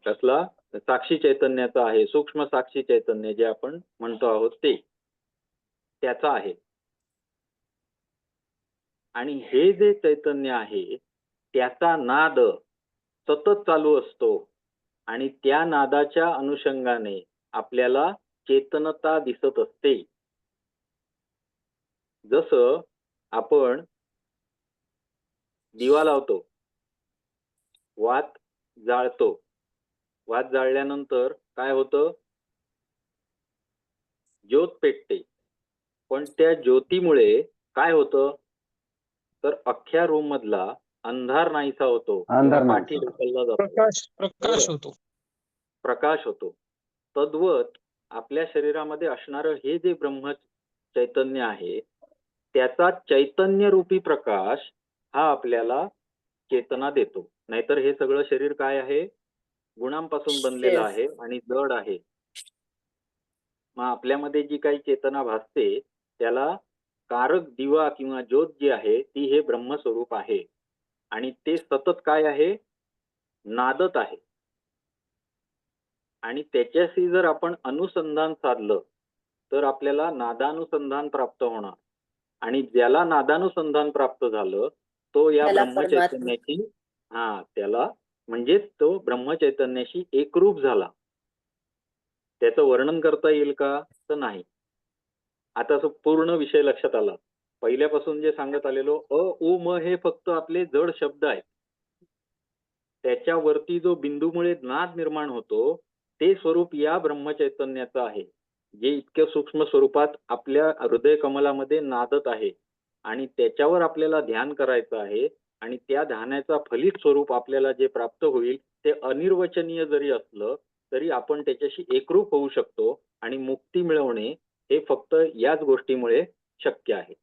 कसला साक्षी चैतन्याचं आहे, सूक्ष्म साक्षी चैतन्य जे आपण म्हणतो आहोत ते त्याचं आहे. आणि हे जे चैतन्य आहे त्याचा नाद सतत चालू असतो आणि त्या नादाच्या अनुषंगाने आपल्याला चेतनता दिसत असते. जसं आपण दिवा लावतो, वात जाळतो, वात जाळल्यानंतर काय होतं? ज्योत पेटते. पण त्या ज्योतीमुळे काय होतं? तर अख्ख्या रूम मधला अंधार नाहीसा होतो, अंधार किंवा पाठी नाहीसा. ढकलला जातो, प्रकाश होतो. प्रकाश होतो. तद्वत आपल्या शरीरामध्ये असणारं हे जे ब्रह्म चैतन्य आहे त्याचा चैतन्य रूपी प्रकाश हा आपल्याला चेतना देतो. नाहीतर हे सगळं शरीर काय आहे? गुणांपासून बनलेलं Yes. आहे आणि जड आहे. मग आपल्यामध्ये जी काही चेतना भासते त्याला कारक दिवा किंवा ज्योत जी आहे ती हे ब्रह्मस्वरूप आहे आणि ते सतत काय आहे? नादत आहे. आणि त्याच्याशी जर आपण अनुसंधान साधलं तर आपल्याला नादानुसंधान प्राप्त होणार आणि ज्याला नादानुसंधान प्राप्त झालं तो या त्याला ब्रह्मचैतन्याची त्याला म्हणजे तो ब्रह्मचैतन्याशी एकरूप झाला. त्याचं वर्णन करता येईल का? तर नाही. आता तो पूर्ण विषय लक्षात आला. पहिल्यापासून जे सांगत आलेलो उ म हे फक्त आपले जड शब्द आहेत. त्याच्यावरती जो बिंदूमुळे नाद निर्माण होतो ते स्वरूप या ब्रह्मचैतन्याचं आहे, जे इतक्या सूक्ष्म स्वरूपात आपल्या हृदय कमलामध्ये नादत आहे आणि त्याच्यावर आपल्याला ध्यान करायचं आहे आणि त्या ध्यानाचा फलित स्वरूप आपल्याला जे प्राप्त होईल ते अनिर्वचनीय जरी असलं तरी आपण त्याच्याशी एकरूप होऊ शकतो आणि मुक्ती मिळवणे हे फक्त याच गोष्टीमुळे शक्य आहे.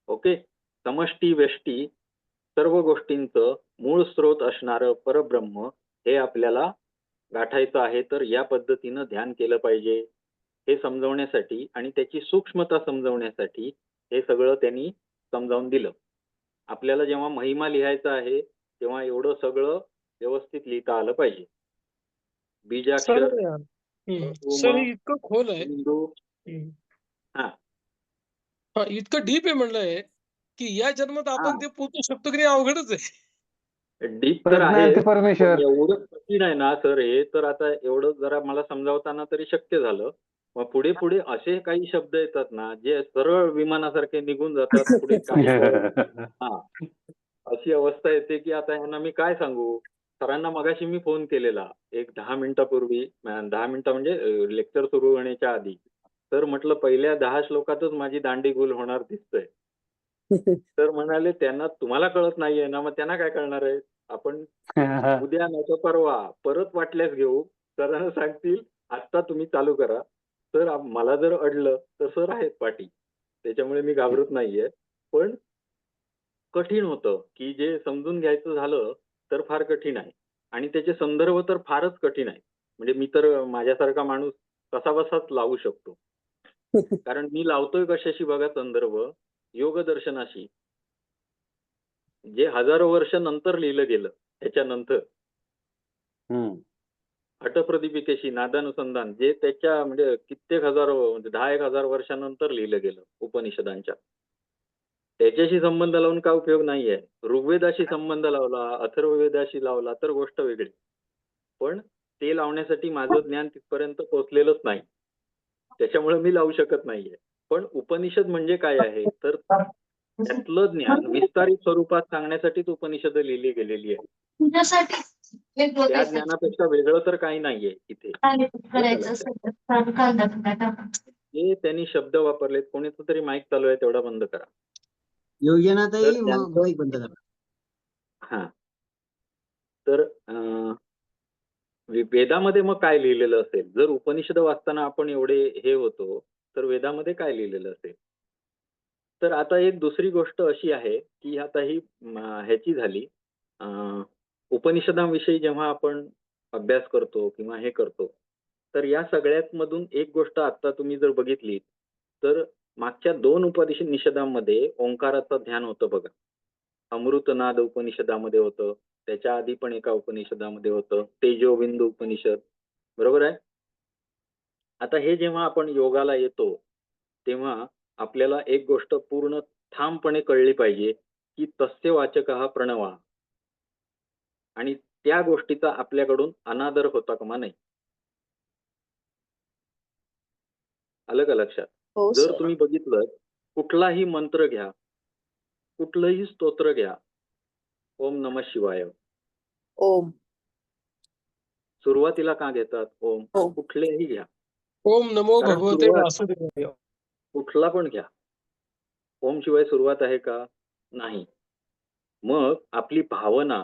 ओके. समष्टी व्यष्टी सर्व गोष्टींचं मूळ स्रोत असणारं परब्रह्म हे आपल्याला गाठायचं आहे. तर या पद्धतीनं ध्यान केलं पाहिजे हे समजवण्यासाठी आणि त्याची सूक्ष्मता समजवण्यासाठी हे सगळं त्यांनी समजावून दिलं. आपल्याला जेव्हा महिमा लिहायचा आहे तेव्हा एवढं सगळं व्यवस्थित लिहिता आलं पाहिजे. बीजाक्षर, सर हे इतकं खोल आहे. बिंदू. हा इतकं डीप आहे म्हणलंय की या जन्मात आपण ते पोचू शकतो की नाही अवघडच आहे. डीप तर आहे प्रज्ञांती परमेश्वर. पण एवढं कठीण आहे ना सर हे. तर आता एवढं जरा मला समजावताना तरी शक्य झालं. मग पुढे पुढे असे काही शब्द येतात ना जे सरळ विमानासारखे निघून जातात. पुढे काही अशी अवस्था येते की आता ह्यांना मी काय सांगू. सरांना मगाशी मी फोन केलेला एक 10 मिनिटापूर्वी. 10 मिनिटं म्हणजे लेक्चर सुरू होण्याच्या आधी. तर म्हटलं पहिल्या 10 श्लोकातच माझी दांडी गुल होणार दिसतंय. तर म्हणाले त्यांना तुम्हाला कळत नाहीये ना मग त्यांना काय कळणार आहे. आपण उद्या नाही परवा परत वाटल्यास घेऊ. सरांना सांगतील आत्ता तुम्ही चालू करा. तर मला जर अडलं तर सर आहेत पाठी. त्याच्यामुळे मी घाबरत नाहीये. पण कठीण होतं की जे समजून घ्यायचं झालं तर फार कठीण आहे आणि त्याचे संदर्भ तर फारच कठीण आहे. म्हणजे मी तर माझ्यासारखा माणूस कसा बसाच लावू शकतो. कारण मी लावतोय कशाशी बघा संदर्भ. योग दर्शनाशी, जे हजारो वर्ष नंतर लिहिलं गेलं. त्याच्यानंतर अटप्रदीपिकेशी नादानुसंधान जे त्याच्या म्हणजे कित्येक हजारो म्हणजे 10,000 वर्षानंतर लिहिलं गेलं उपनिषदांच्या. त्याच्याशी संबंध लावून काय उपयोग नाहीये. ऋग्वेदाशी संबंध लावला, अथर्ववेदाशी लावला तर गोष्ट वेगळी. पण ते लावण्यासाठी माझं ज्ञान तिथपर्यंत पोहोचलेलंच नाही. त्याच्यामुळे मी लावू शकत नाहीये. पण उपनिषद म्हणजे काय आहे तर त्यातलं ज्ञान विस्तारित स्वरूपात सांगण्यासाठीच उपनिषद लिहिली गेलेली आहे. त्या ज्ञानापेक्षा वेगळं तर काही नाहीये इथे. हे त्यांनी शब्द वापरलेत. कोणीच तरी माईक चालू आहे तेवढा बंद करा. योजनाताई माईक बंद करा. तर वेदामध्ये मग काय लिहिलेलं असेल. जर उपनिषद वाचताना आपण एवढे हे होतो तर वेदामध्ये काय लिहिलेलं असेल. तर आता एक दुसरी गोष्ट अशी आहे की आता ही ह्याची झाली उपनिषदांविषयी जेव्हा आपण अभ्यास करतो किंवा हे करतो तर या सगळ्यात मधून एक गोष्ट आता तुम्ही जर बघितली तर मागच्या 2 उपनिषदांमध्ये ओंकाराचं ध्यान होतं बघा. अमृतनाद उपनिषदामध्ये होतं, त्याच्या आधी पण एका उपनिषदामध्ये होतं, तेजोबिंदू उपनिषद, बरोबर आहे. आता हे जेव्हा आपण योगाला येतो तेव्हा आपल्याला एक गोष्ट पूर्ण ठामपणे कळली पाहिजे की तस्य वाचकः प्रणवः, आणि त्या गोष्टीचा आपल्याकडून अनादर होता कामा नये. आलं का लक्षात? हो जर सर. तुम्ही बघितलं, कुठलाही मंत्र घ्या, कुठलंही स्तोत्र घ्या, ओम नमः शिवाय, ओम. सुरुवातीला का घेतात ओम? हो. कुठलेही घ्या, ओम नमो कारण भगवते सुरुवात वासुदेवाय. कुठला पण घ्या, ओम शिवाय सुरुवात आहे का? नाही. मग आपली भावना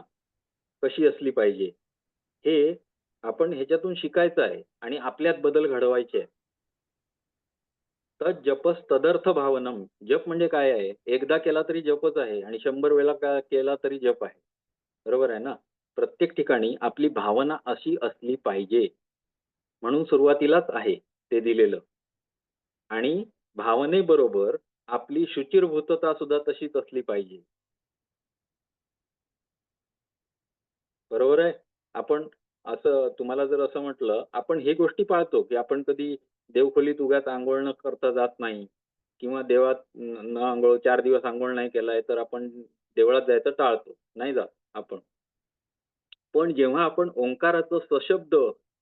कशी असली पाहिजे हे आपण ह्याच्यातून शिकायचं आहे आणि आपल्यात बदल घडवायचे आहे. तर जपस तदर्थ भावनम. जप म्हणजे काय आहे? एकदा केला तरी जपच आहे आणि 100 वेळा केला तरी जप आहे. बरोबर आहे ना? प्रत्येक ठिकाणी आपली भावना अशी असली पाहिजे म्हणून सुरुवातीलाच आहे ते दिलेलं. आणि भावनेबरोबर आपली शुचिर्भूतता सुद्धा तशीच असली पाहिजे. बरोबर आहे. आपण असं तुम्हाला जर असं म्हटलं, आपण हे गोष्टी पाळतो की आपण कधी देवखोलीत उगाच आंघोळ न करता जात नाही किंवा देवात न आंघोळ 4 दिवस आंघोळ नाही केलाय तर आपण देवळात जायचं टाळतो, नाही जात आपण. पण जेव्हा आपण ओंकाराचं सशब्द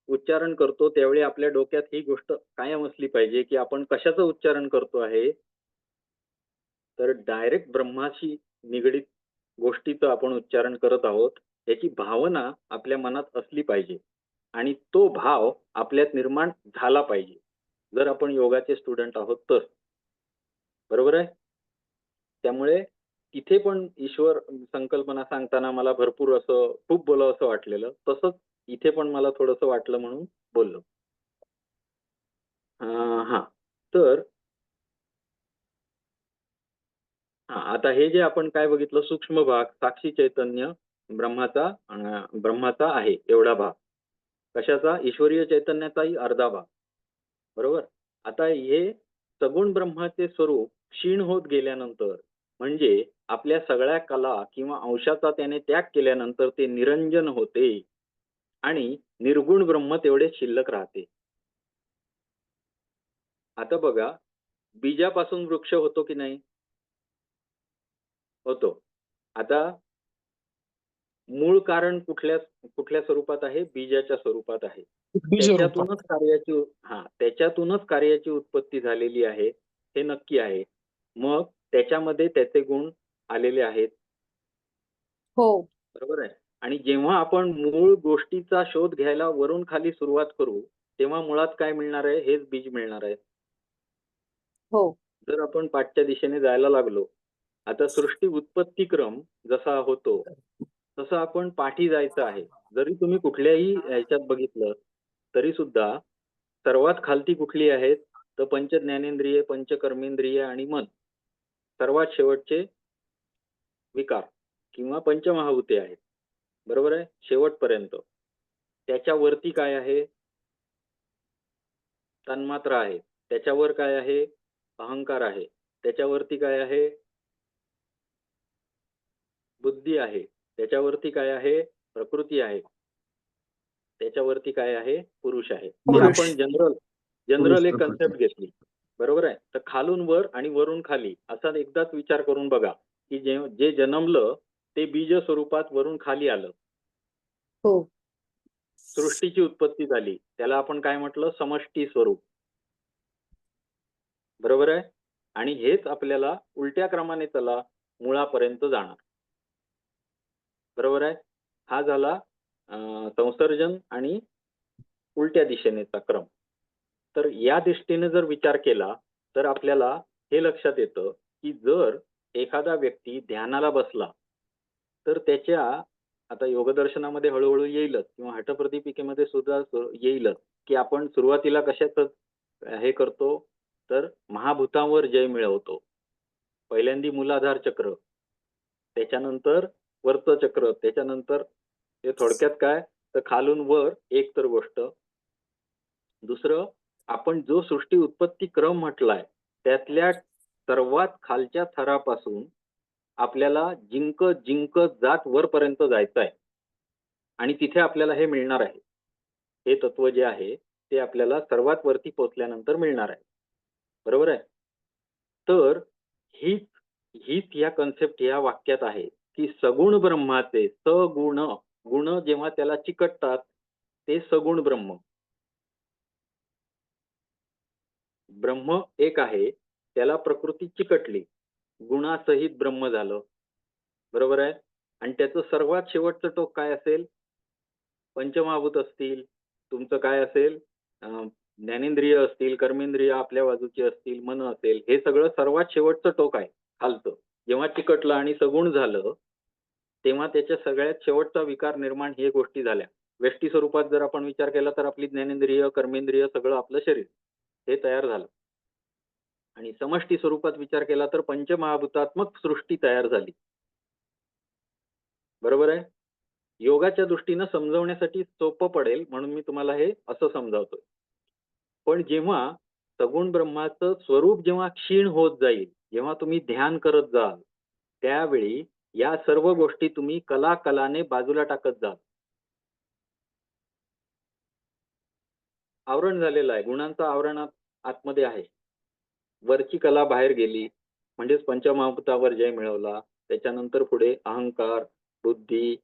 उच्चारण करतो त्यावेळी आपल्या डोक्यात ही गोष्ट कायम असली पाहिजे की आपण कशाचं उच्चारण करतो आहे, तर डायरेक्ट ब्रह्माशी निगडीत गोष्टीचं आपण उच्चारण करत आहोत याची भावना आपल्या मनात असली पाहिजे आणि तो भाव आपल्यात निर्माण झाला पाहिजे जर आपण योगाचे स्टुडंट आहोत तर. बरोबर आहे. त्यामुळे तिथे पण ईश्वर संकल्पना सांगताना मला भरपूर असं खूप बोलावं असं वाटलेलं, तसंच इथे पण मला थोडंसं वाटलं म्हणून बोललो. हा, तर आता हे जे आपण काय बघितलं, सूक्ष्म भाग साक्षी चैतन्य ब्रह्माचा आहे एवढा भाग. कशाचा? ईश्वरीय चैतन्याचाही अर्धा भाग. बरोबर. आता हे सगुण ब्रह्माचे स्वरूप क्षीण होत गेल्यानंतर म्हणजे आपल्या सगळ्या कला किंवा अंशाचा त्याने त्याग केल्यानंतर ते निरंजन होते आणि निर्गुण ब्रह्म तेवढे शिल्लक राहते. आता बघा, बीजापासून वृक्ष होतो की नाही? होतो. आता मूळ कारण कुठल्या स्वरूपात आहे? बीजाच्या स्वरूपात आहे. त्याच्यातूनच कार्याची उत्पत्ती झालेली आहे हे नक्की आहे. मग त्याच्यामध्ये त्याचे गुण आलेले आहेत. हो. बरोबर आहे. आणि जेव्हा आपण मूळ गोष्टीचा शोध घ्यायला वरून खाली सुरुवात करू तेव्हा मुळात काय मिळणार आहे? हेच बीज मिळणार आहे. हो. जर आपण पाठच्या दिशेने जायला लागलो, आता सृष्टी उत्पत्ती क्रम जसा होतो तसं आपण पाठी जायचं आहे. जरी तुम्ही कुठल्याही ह्याच्यात बघितलं तरी सुद्धा सर्वात खालती कुठली आहेत? तर पंच ज्ञानेंद्रिय, पंच कर्मेंद्रिय आणि मन. सर्वात शेवटचे विकार किंवा पंचमहाभूते आहेत. बरोबर आहे. शेवटपर्यंत त्याच्यावरती काय आहे? तन्मात्रा आहे. त्याच्यावर काय आहे? अहंकार आहे. त्याच्यावरती काय आहे? बुद्धी आहे. त्याच्यावरती काय आहे? प्रकृती आहे. त्याच्यावरती काय आहे? पुरुष आहे. हे आपण जनरल एक कन्सेप्ट घेतली. बरोबर आहे. तर खालून वर आणि वरून खाली असा एकदाच विचार करून बघा की जे जन्मलं ते बीज स्वरूपात वरून खाली आलं. हो. सृष्टीची उत्पत्ती झाली, त्याला आपण काय म्हटलं? समष्टी स्वरूप. बरोबर आहे. आणि हेच आपल्याला उलट्या क्रमाने चला मुळापर्यंत जाणार. बरोबर आहे. हा झाला संसर्जन आणि उलट्या दिशेनेचा क्रम. तर या दृष्टीने जर विचार केला तर आपल्याला हे लक्षात येतं की जर एखादा व्यक्ती ध्यानाला बसला तर त्याच्या, आता योगदर्शनामध्ये हळूहळू येईलच किंवा हठप्रदीपिकेमध्ये सुद्धा येईलच की आपण सुरुवातीला कशाच हे करतो, तर महाभूतांवर जय मिळवतो. पहिल्यांदी मूलाधार चक्र, त्याच्यानंतर वरचं चक्र, त्याच्यानंतर हे थोडक्यात काय तर खालून वर एक तर गोष्ट. दुसरं, आपण जो सृष्टी उत्पत्ती क्रम म्हटलाय त्यातल्या सर्वात खालच्या थरापासून आपल्याला जिंकत जात वरपर्यंत जायचं आहे. आणि तिथे आपल्याला हे मिळणार आहे. हे तत्व जे आहे ते आपल्याला सर्वात वरती पोहोचल्यानंतर मिळणार आहे. बरोबर आहे. तर हीच हीच या कन्सेप्ट या वाक्यात आहे की सगुण ब्रह्माचे सगुण, गुण जेव्हा त्याला चिकटतात ते सगुण ब्रह्म. ब्रह्म एक आहे, त्याला प्रकृती चिकटली, गुणासहित ब्रह्म झालं. बरोबर आहे. आणि त्याचं सर्वात शेवटचं टोक काय असेल? पंचमहाभूत असतील, तुमचं काय असेल, ज्ञानेंद्रिय असतील, कर्मेंद्रिय आपल्या बाजूची असतील, मन असेल, हे सगळं सर्वात शेवटचं टोक आहे खालचं. जेव्हा चिकटलं आणि सगुण झालं तेव्हा त्याच्या सगळ्यात शेवटचा विकार निर्माण हे गोष्टी झाल्या. व्यष्टी स्वरूपात जर आपण विचार केला तर आपली ज्ञानेंद्रिय, कर्मेंद्रिय, सगळं आपलं शरीर हे तयार झालं. आणि समष्टी स्वरूपात विचार केला तर पंचमहाभूतात्मक सृष्टी तयार झाली. बरोबर आहे. योगाच्या दृष्टीनं समजवण्यासाठी सोपं पडेल म्हणून मी तुम्हाला हे असं समजावतोय. पण जेव्हा सगुण ब्रह्माचं स्वरूप जेव्हा क्षीण होत जाईल, जेव्हा तुम्ही ध्यान करत जाल, त्यावेळी या सर्व गोष्टी तुम्ही कलाने बाजूला टाकत जाल. आवरण झालेलं आहे, गुणांचं आवरण आतमध्ये आहे. वरची कला बाहेर गेली म्हणजेच पंचमहाभूतावर जय मिळवला. त्याच्यानंतर पुढे अहंकार, बुद्धी,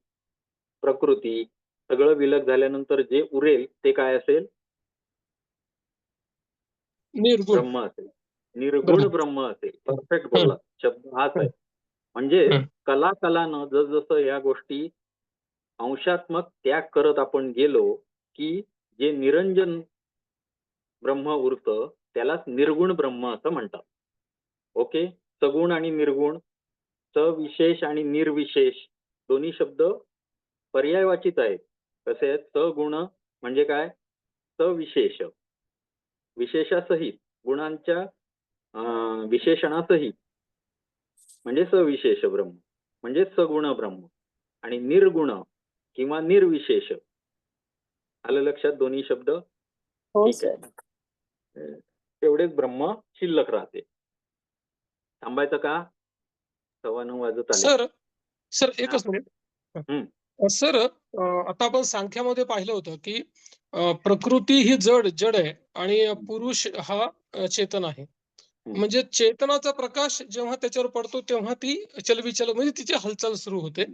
प्रकृती सगळं विलग झाल्यानंतर जे उरेल ते काय असेल? निर्गुण ब्रह्म असेल, निर्गुण ब्रह्म असेल. परफेक्ट बोलला, शब्द हाच आहे. म्हणजे कलानं जसं या गोष्टी अंशात्मक त्याग करत आपण गेलो की जे निरंजन ब्रह्म उरतं त्यालाच निर्गुण ब्रह्म असं म्हणतात. ओके. सगुण आणि निर्गुण, सविशेष आणि निर्विशेष दोन्ही शब्द पर्यायवाचीच आहेत. कसे आहेत? सगुण म्हणजे काय? सविशेष, विशेषासहित, गुणांच्या विशेषणासहित म्हणजे सविशेष ब्रह्म म्हणजे सगुण ब्रह्म. आणि निर्गुण किंवा निर्विशेष. आलं लक्षात दोन्ही शब्द? हो ठीक आहे. सर. तेवढेच ब्रह्म शिल्लक राहते. थांबायचं का? 9:15 वाजत आले. सर एकच मिनिट. सर आता आपण सांख्यामध्ये पाहिलं होतं की प्रकृती ही जड आहे आणि पुरुष हा चेतन आहे. म्हणजे चेतनाचा प्रकाश जेव्हा त्याच्यावर पडतो तेव्हा ती चलबिचल म्हणजे तिची हालचाल सुरू होते.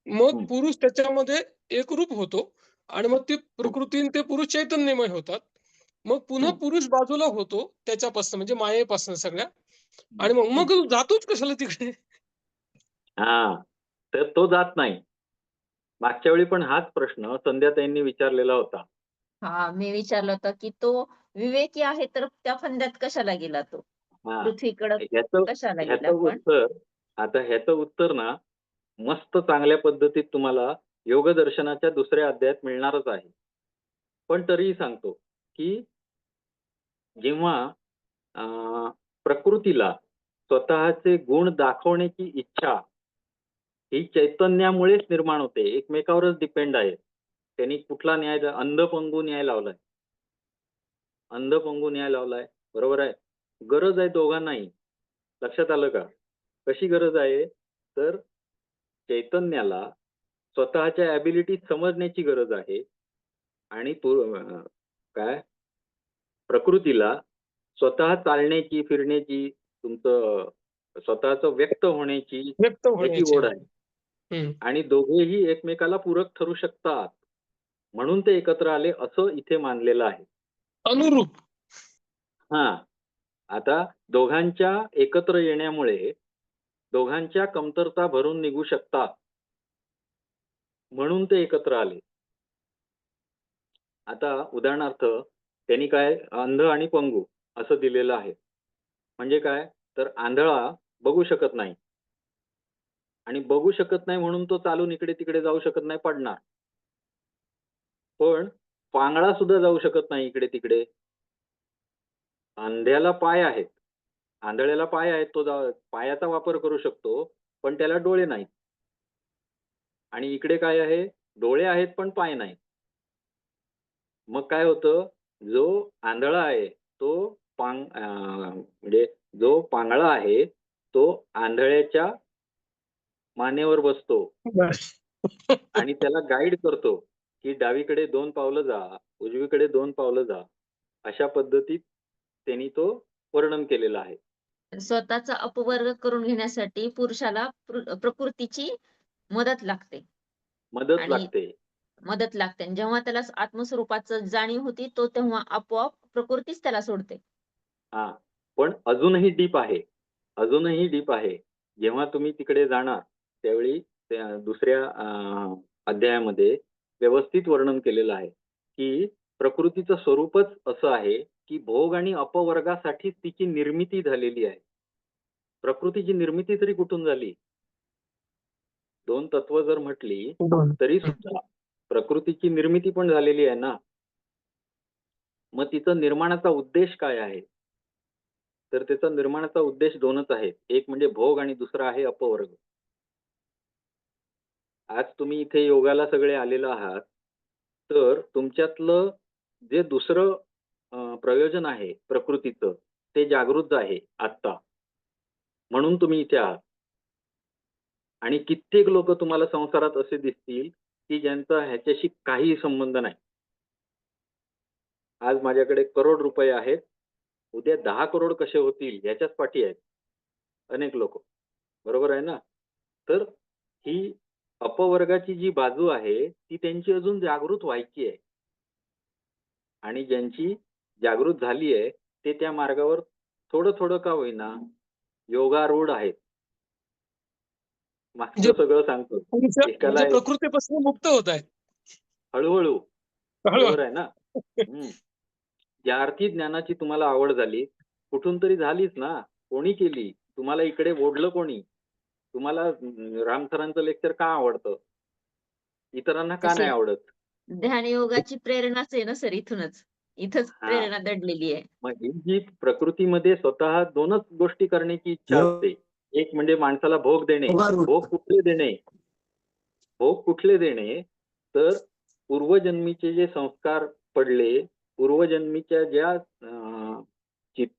मग पुरुष त्याच्यामध्ये एकरूप होतो आणि मग ती प्रकृती ते पुरुष चैतन्यमय होतात. मग पुन्हा पुरुष बाजूला होतो त्याच्यापासून म्हणजे मायेपासून सगळ्या. आणि मग जातोच कशाला तिकडे? तर तो जात नाही. मागच्या वेळी पण हाच प्रश्न संध्याताईंनी विचारलेला होता. मी विचारलं होतं की तो विवेकी आहे तर त्या फंद्यात कशाला गेला तो? पृथ्वीकडे कशाला गेला पण? ह्याचं उत्तर ना मस्त चांगल्या पद्धतीत तुम्हाला योग दर्शनाच्या दुसऱ्या अध्यायात मिळणारच आहे. पण तरीही सांगतो की जेव्हा प्रकृतीला स्वतःचे गुण दाखवण्याची इच्छा ही चैतन्यामुळेच निर्माण होते, एकमेकावरच डिपेंड आहे. त्यांनी कुठला न्याय, अंधपंगू न्याय लावलाय, अंधपंगू न्याय लावलाय. बरोबर आहे. गरज आहे दोघांनाही. लक्षात आलं का? कशी गरज आहे? तर चैतन्याला स्वतःच्या ॲबिलिटी समजण्याची गरज आहे आणि काय प्रकृतीला स्वतः चालण्याची, फिरण्याची, तुमचं स्वतःचं व्यक्त होण्याची याची ओढ आहे. आणि दोघेही एकमेकाला पूरक ठरू शकतात म्हणून ते एकत्र आले असं इथे मानलेलं आहे. अनुरूप. आता दोघांच्या एकत्र येण्यामुळे दोघांच्या कमतरता भरून निघू शकतात म्हणून ते एकत्र आले. आता उदाहरणार्थ त्यांनी काय अंध आणि पंगू असं दिलेलं आहे. म्हणजे काय? तर आंधळा बघू शकत नाही आणि बघू शकत नाही म्हणून तो चालून इकडे तिकडे जाऊ शकत नाही, पडणार. पण पांगळा सुद्धा जाऊ शकत नाही इकडे तिकडे. अंध्याला पाय आहेत, आंधळ्याला पाय आहेत, तो पायाचा वापर करू शकतो पण त्याला डोळे नाहीत. आणि इकडे काय आहे? डोळे आहेत पण पाय नाही. मग काय होतं? जो आंधळा आहे तो म्हणजे जो पांगळा आहे तो आंधळ्याच्या मानेवर बसतो आणि त्याला गाईड करतो की डावीकडे 2 पावलं जा, उजवीकडे 2 पावलं जा, अशा पद्धतीत त्यांनी तो वर्णन केलेला आहे. स्वतःचा अपवर्ग करून घेण्यासाठी पुरुषाला प्रकृतीची मदत लागते. मदत आणि लागते. मदत लागते. आणि जेव्हा त्याला आत्मस्वरूपाचं जाणीव होती, तो तेव्हा आपोआप प्रकृतीच त्याला सोडते. हा, पण अजूनही डीप आहे. अजूनही डीप आहे. जेव्हा तुम्ही तिकडे जाणार त्यावेळी त्या दुसऱ्या अध्यायामध्ये व्यवस्थित वर्णन केलेलं आहे की प्रकृतीचं स्वरूपच असं आहे की भोग आणि अपवर्गासाठीच तिची निर्मिती झालेली आहे. प्रकृतीची निर्मिती तरी कुठून झाली? 2 तत्व जर म्हटली तरी सुद्धा प्रकृतीची निर्मिती पण झालेली आहे ना. मग तिचा निर्माणाचा उद्देश काय आहे? तर त्याचा निर्माणाचा उद्देश 2च आहेत. एक म्हणजे भोग आणि दुसरा आहे अपवर्ग. आज तुम्ही इथे योगाला सगळे आलेला आहात, तर तुमच्यातलं जे दुसरं प्रयोजन आहे प्रकृतीचं ते जागृत आहे आत्ता. म्हणून तुम्ही इथे आहात. आणि कित्येक लोक तुम्हाला संसारात असे दिसतील की ज्यांचा ह्याच्याशी काही संबंध नाही. आज माझ्याकडे करोड रुपये आहेत, उद्या 10 करोड कसे होतील याच्याच पाठी आहेत अनेक लोक. बरोबर आहे ना? तर ही अपवर्गाची जी बाजू आहे ती त्यांची अजून जागृत व्हायची आहे. आणि ज्यांची जागृत झाली आहे ते त्या मार्गावर थोडं थोडं का होईना योगारूढ आहेत. मागचं सगळं सांगतो. एकाला प्रकृतीपासून मुक्त होत आहे हळूहळू. बरोबर आहे ना? ज्या अर्थी ज्ञानाची तुम्हाला आवड झाली, कुठून तरी झालीच ना. कोणी केली? तुम्हाला इकडे ओढलं कोणी? तुम्हाला रामसरांचं लेक्चर का आवडतं? इतरांना का नाही आवडत? ध्यानयोगाची प्रेरणाच आहे ना सर, इथूनच. इथंच प्रेरणा दडलेली आहे. मग ही जी प्रकृतीमध्ये स्वतः 2च गोष्टी करण्याची इच्छा असते. एक म्हणजे माणसाला भोग देणे. भोग कुठले देणे? भोग कुठले देणे? तर पूर्वजन्मीचे जे संस्कार पडले, पूर्वजन्मीच्या ज्या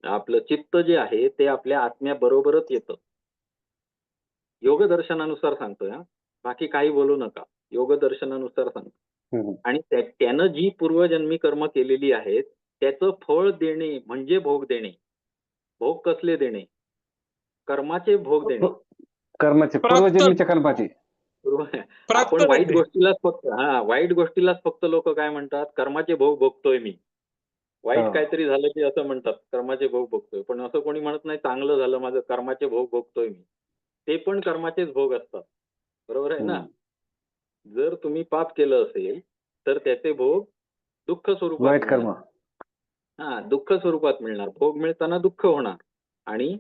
आपलं चित्त जे आहे ते आपल्या आत्म्याबरोबरच येतं. योगदर्शनानुसार सांगतोय हा, बाकी काही बोलू नका. योगदर्शनानुसार सांगतो. आणि त्यानं जी पूर्वजन्मी कर्म केलेली आहेत त्याचं फळ देणे म्हणजे भोग देणे. भोग कसले देणे? कर्माचे भोग देणे. कर्माचे, पूर्वजन्मीच्या कर्माचे. आपण वाईट गोष्टीलाच फक्त लोक काय म्हणतात, कर्माचे भोग भोगतोय मी. वाईट काहीतरी झालं की असं म्हणतात, कर्माचे भोग भोगतोय. पण असं कोणी म्हणत नाही चांगलं झालं माझं, कर्माचे भोग भोगतोय मी. ते पण कर्माचेच भोग असतात. बरोबर आहे ना? जर तुम्ही पाप केलं असेल तर त्याचे भोग दुःख स्वरूपात वाईट कर्म. दुःख स्वरूपात मिळणार. भोग मिळताना दुःख होणार. आणि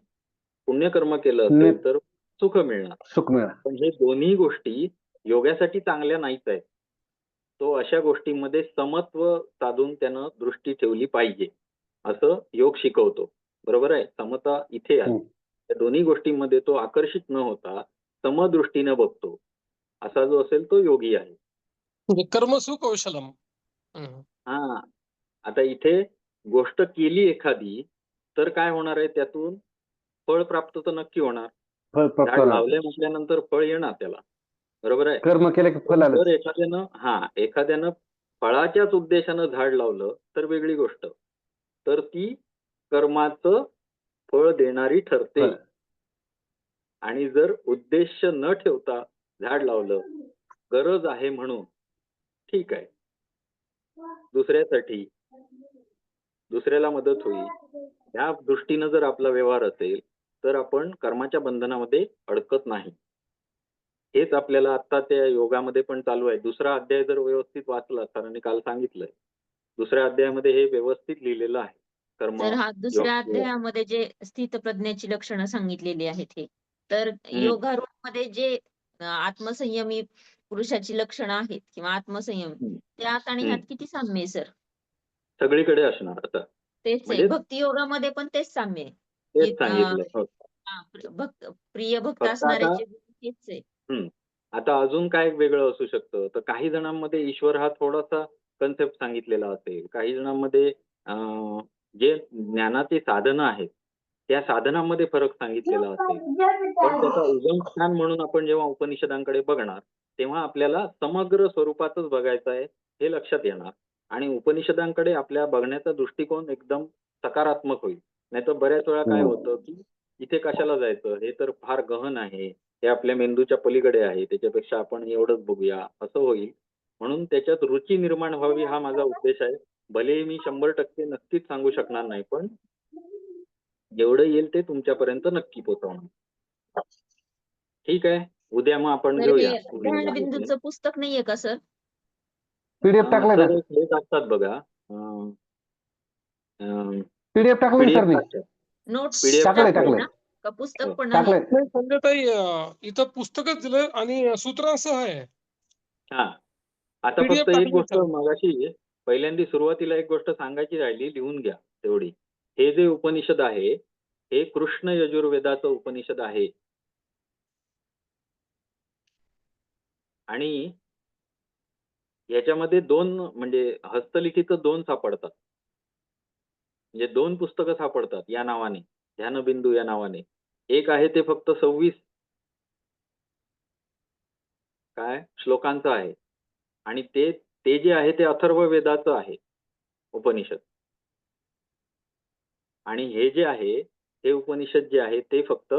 पुण्यकर्म केलं असेल तर सुख मिळणार. सुख मिळणार. पण हे दोन्ही गोष्टी योगासाठी चांगल्या नाहीच आहेत. तो अशा गोष्टींमध्ये समत्व साधून त्यानं दृष्टी ठेवली पाहिजे असं योग शिकवतो. बरोबर आहे? समता इथे आहे. त्या दोन्ही गोष्टींमध्ये तो आकर्षित न होता समदृष्टीने बघतो. असा जो असेल तो योगी आहे. कर्मसु कौशलम. आता इथे गोष्ट केली एखादी तर काय होणार आहे? त्यातून फळ प्राप्त तर नक्की होणार. झाड लावले म्हटल्यानंतर फळ येणार त्याला. बरोबर आहे? कर्म केलं की फळ आलं. जर एखाद्यानं फळाच्याच उद्देशानं झाड लावलं तर वेगळी गोष्ट. तर ती कर्माचं फळ देणारी ठरते. आणि जर उद्देश न ठेवता झाड लावलं, गरज आहे म्हणून, ठीक आहे, दुसऱ्यासाठी, दुसऱ्याला मदत होईल, ह्या दृष्टीनं जर आपला व्यवहार असेल तर आपण कर्माच्या बंधनामध्ये अडकत नाही. हेच आपल्याला आता त्या योगामध्ये पण चालू आहे. दुसरा अध्याय जर व्यवस्थित वाचला, सरांनी काल सांगितलंय, दुसऱ्या अध्यायामध्ये हे व्यवस्थित लिहिलेलं आहे. कर्म. तर हा दुसऱ्या अध्यायामध्ये जे स्थितप्रज्ञेची लक्षणं सांगितलेली आहेत हे, तर योगारूढमध्ये जे आत्मसंयमी पुरुषाची लक्षणं आहेत किंवा आत्मसंयमी, त्यात आणि ह्यात किती साम्य आहे सर? सगळीकडे असणार. आता तेच आहे. भक्ती योगामध्ये पण तेच साम्य आहे. तेच सांगितलंय. प्रिय भक्त असणारे जे तेच आहे. आता अजून काय वेगळं असू शकतं? तर काही जणांमध्ये ईश्वर हा थोडासा कन्सेप्ट सांगितलेला असेल. काही जणांमध्ये जे ज्ञानाची साधनं आहेत त्या साधनांमध्ये फरक सांगितलेला असेल. पण त्याचा उगम स्थान म्हणून आपण जेव्हा उपनिषदांकडे बघणार तेव्हा आपल्याला समग्र स्वरूपातच बघायचं आहे. हे लक्षात येणार आणि उपनिषदांकडे आपल्या बघण्याचा दृष्टिकोन एकदम सकारात्मक होईल. नाहीतर बऱ्याच वेळा काय होतं की इथे कशाला जायचं, हे तर फार गहन आहे, हे आपल्या मेंदूच्या पलीकडे आहे, त्याच्यापेक्षा आपण एवढंच बघूया असं होईल. म्हणून त्याच्यात रुची निर्माण व्हावी हा माझा उद्देश आहे. भलेही मी 100% नक्कीच सांगू शकणार नाही, पण जेवढं येईल ते तुमच्यापर्यंत नक्की पोहोचवणार. ठीक आहे, उद्या मग आपण तर घेऊया हे पुढील माहिती. ध्यानबिंदूचं पुस्तक नाहीये का सर? पीडीएफ टाकलाय ना, सर एक हे टाकतात बघा, पीडीएफ टाकलाय ना सर मी. PDF नोट्स PDF टाकलंय, टाकले टाकलंय. ना? का पुस्तक हो. पण आहे? टाकलंय. नाही संध्याताई, इथं पुस्तकच दिलं आणि सूत्रांसह आहे. हा, आता PDF फक्त एक टाकली गोष्ट सर. मगाशी पहिल्यांदा सुरुवातीला एक गोष्ट सांगायची राहिली, लिहून घ्या तेवढी. हे जे उपनिषद आहे हे कृष्ण यजुर्वेदाचं उपनिषद आहे आणि याच्यामध्ये दोन म्हणजे हस्तलिखित 2 सापडतात, म्हणजे 2 पुस्तकं सापडतात या नावाने, ध्यानबिंदू या नावाने. एक आहे ते फक्त 26 श्लोकांचं आहे आणि ते जे आहे ते अथर्ववेदाचं आहे उपनिषद. आणि हे जे आहे हे उपनिषद जे आहे ते फक्त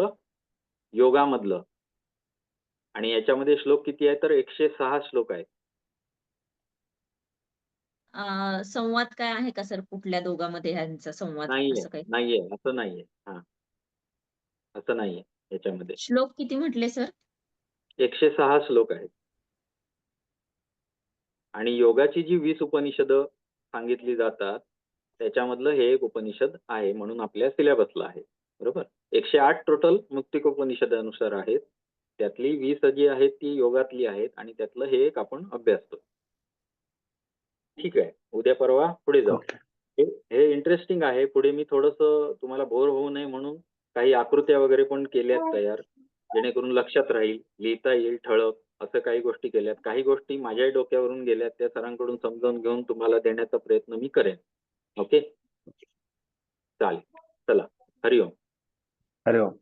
योगामधलं आणि याच्यामध्ये श्लोक किती आहे तर 106 श्लोक आहेत. संवाद काय आहे का सर? कुठल्या दोघांमध्ये ह्यांचा संवाद असं काही? नाहीये असं नाहीये. हा, असं नाहीये याच्यामध्ये. श्लोक किती म्हटले सर? 106 श्लोक आहेत आणि योगाची जी 20 उपनिषदं सांगितली जातात त्याच्यामधलं हे एक उपनिषद आहे, म्हणून आपल्या सिलेबसला आहे. बरोबर, 108 टोटल मुक्तिकोपनिषदानुसार आहेत, त्यातली 20 जी आहेत ती योगातली आहेत आणि त्यातलं हे एक आपण अभ्यासतो. ठीक आहे, उद्या परवा पुढे जाऊ. हे इंटरेस्टिंग आहे. पुढे मी थोडंसं तुम्हाला बोर होऊ नये म्हणून काही आकृत्या वगैरे पण केल्यात तयार, जेणेकरून लक्षात राहील, लिहिता येईल ठळक, असं काही गोष्टी केल्यात. काही गोष्टी माझ्याही डोक्यावरून गेल्यात, त्या सरांकडून समजावून घेऊन तुम्हाला देण्याचा प्रयत्न मी करेन. ओके, चालेल, चला, हरिओम. हरिओम.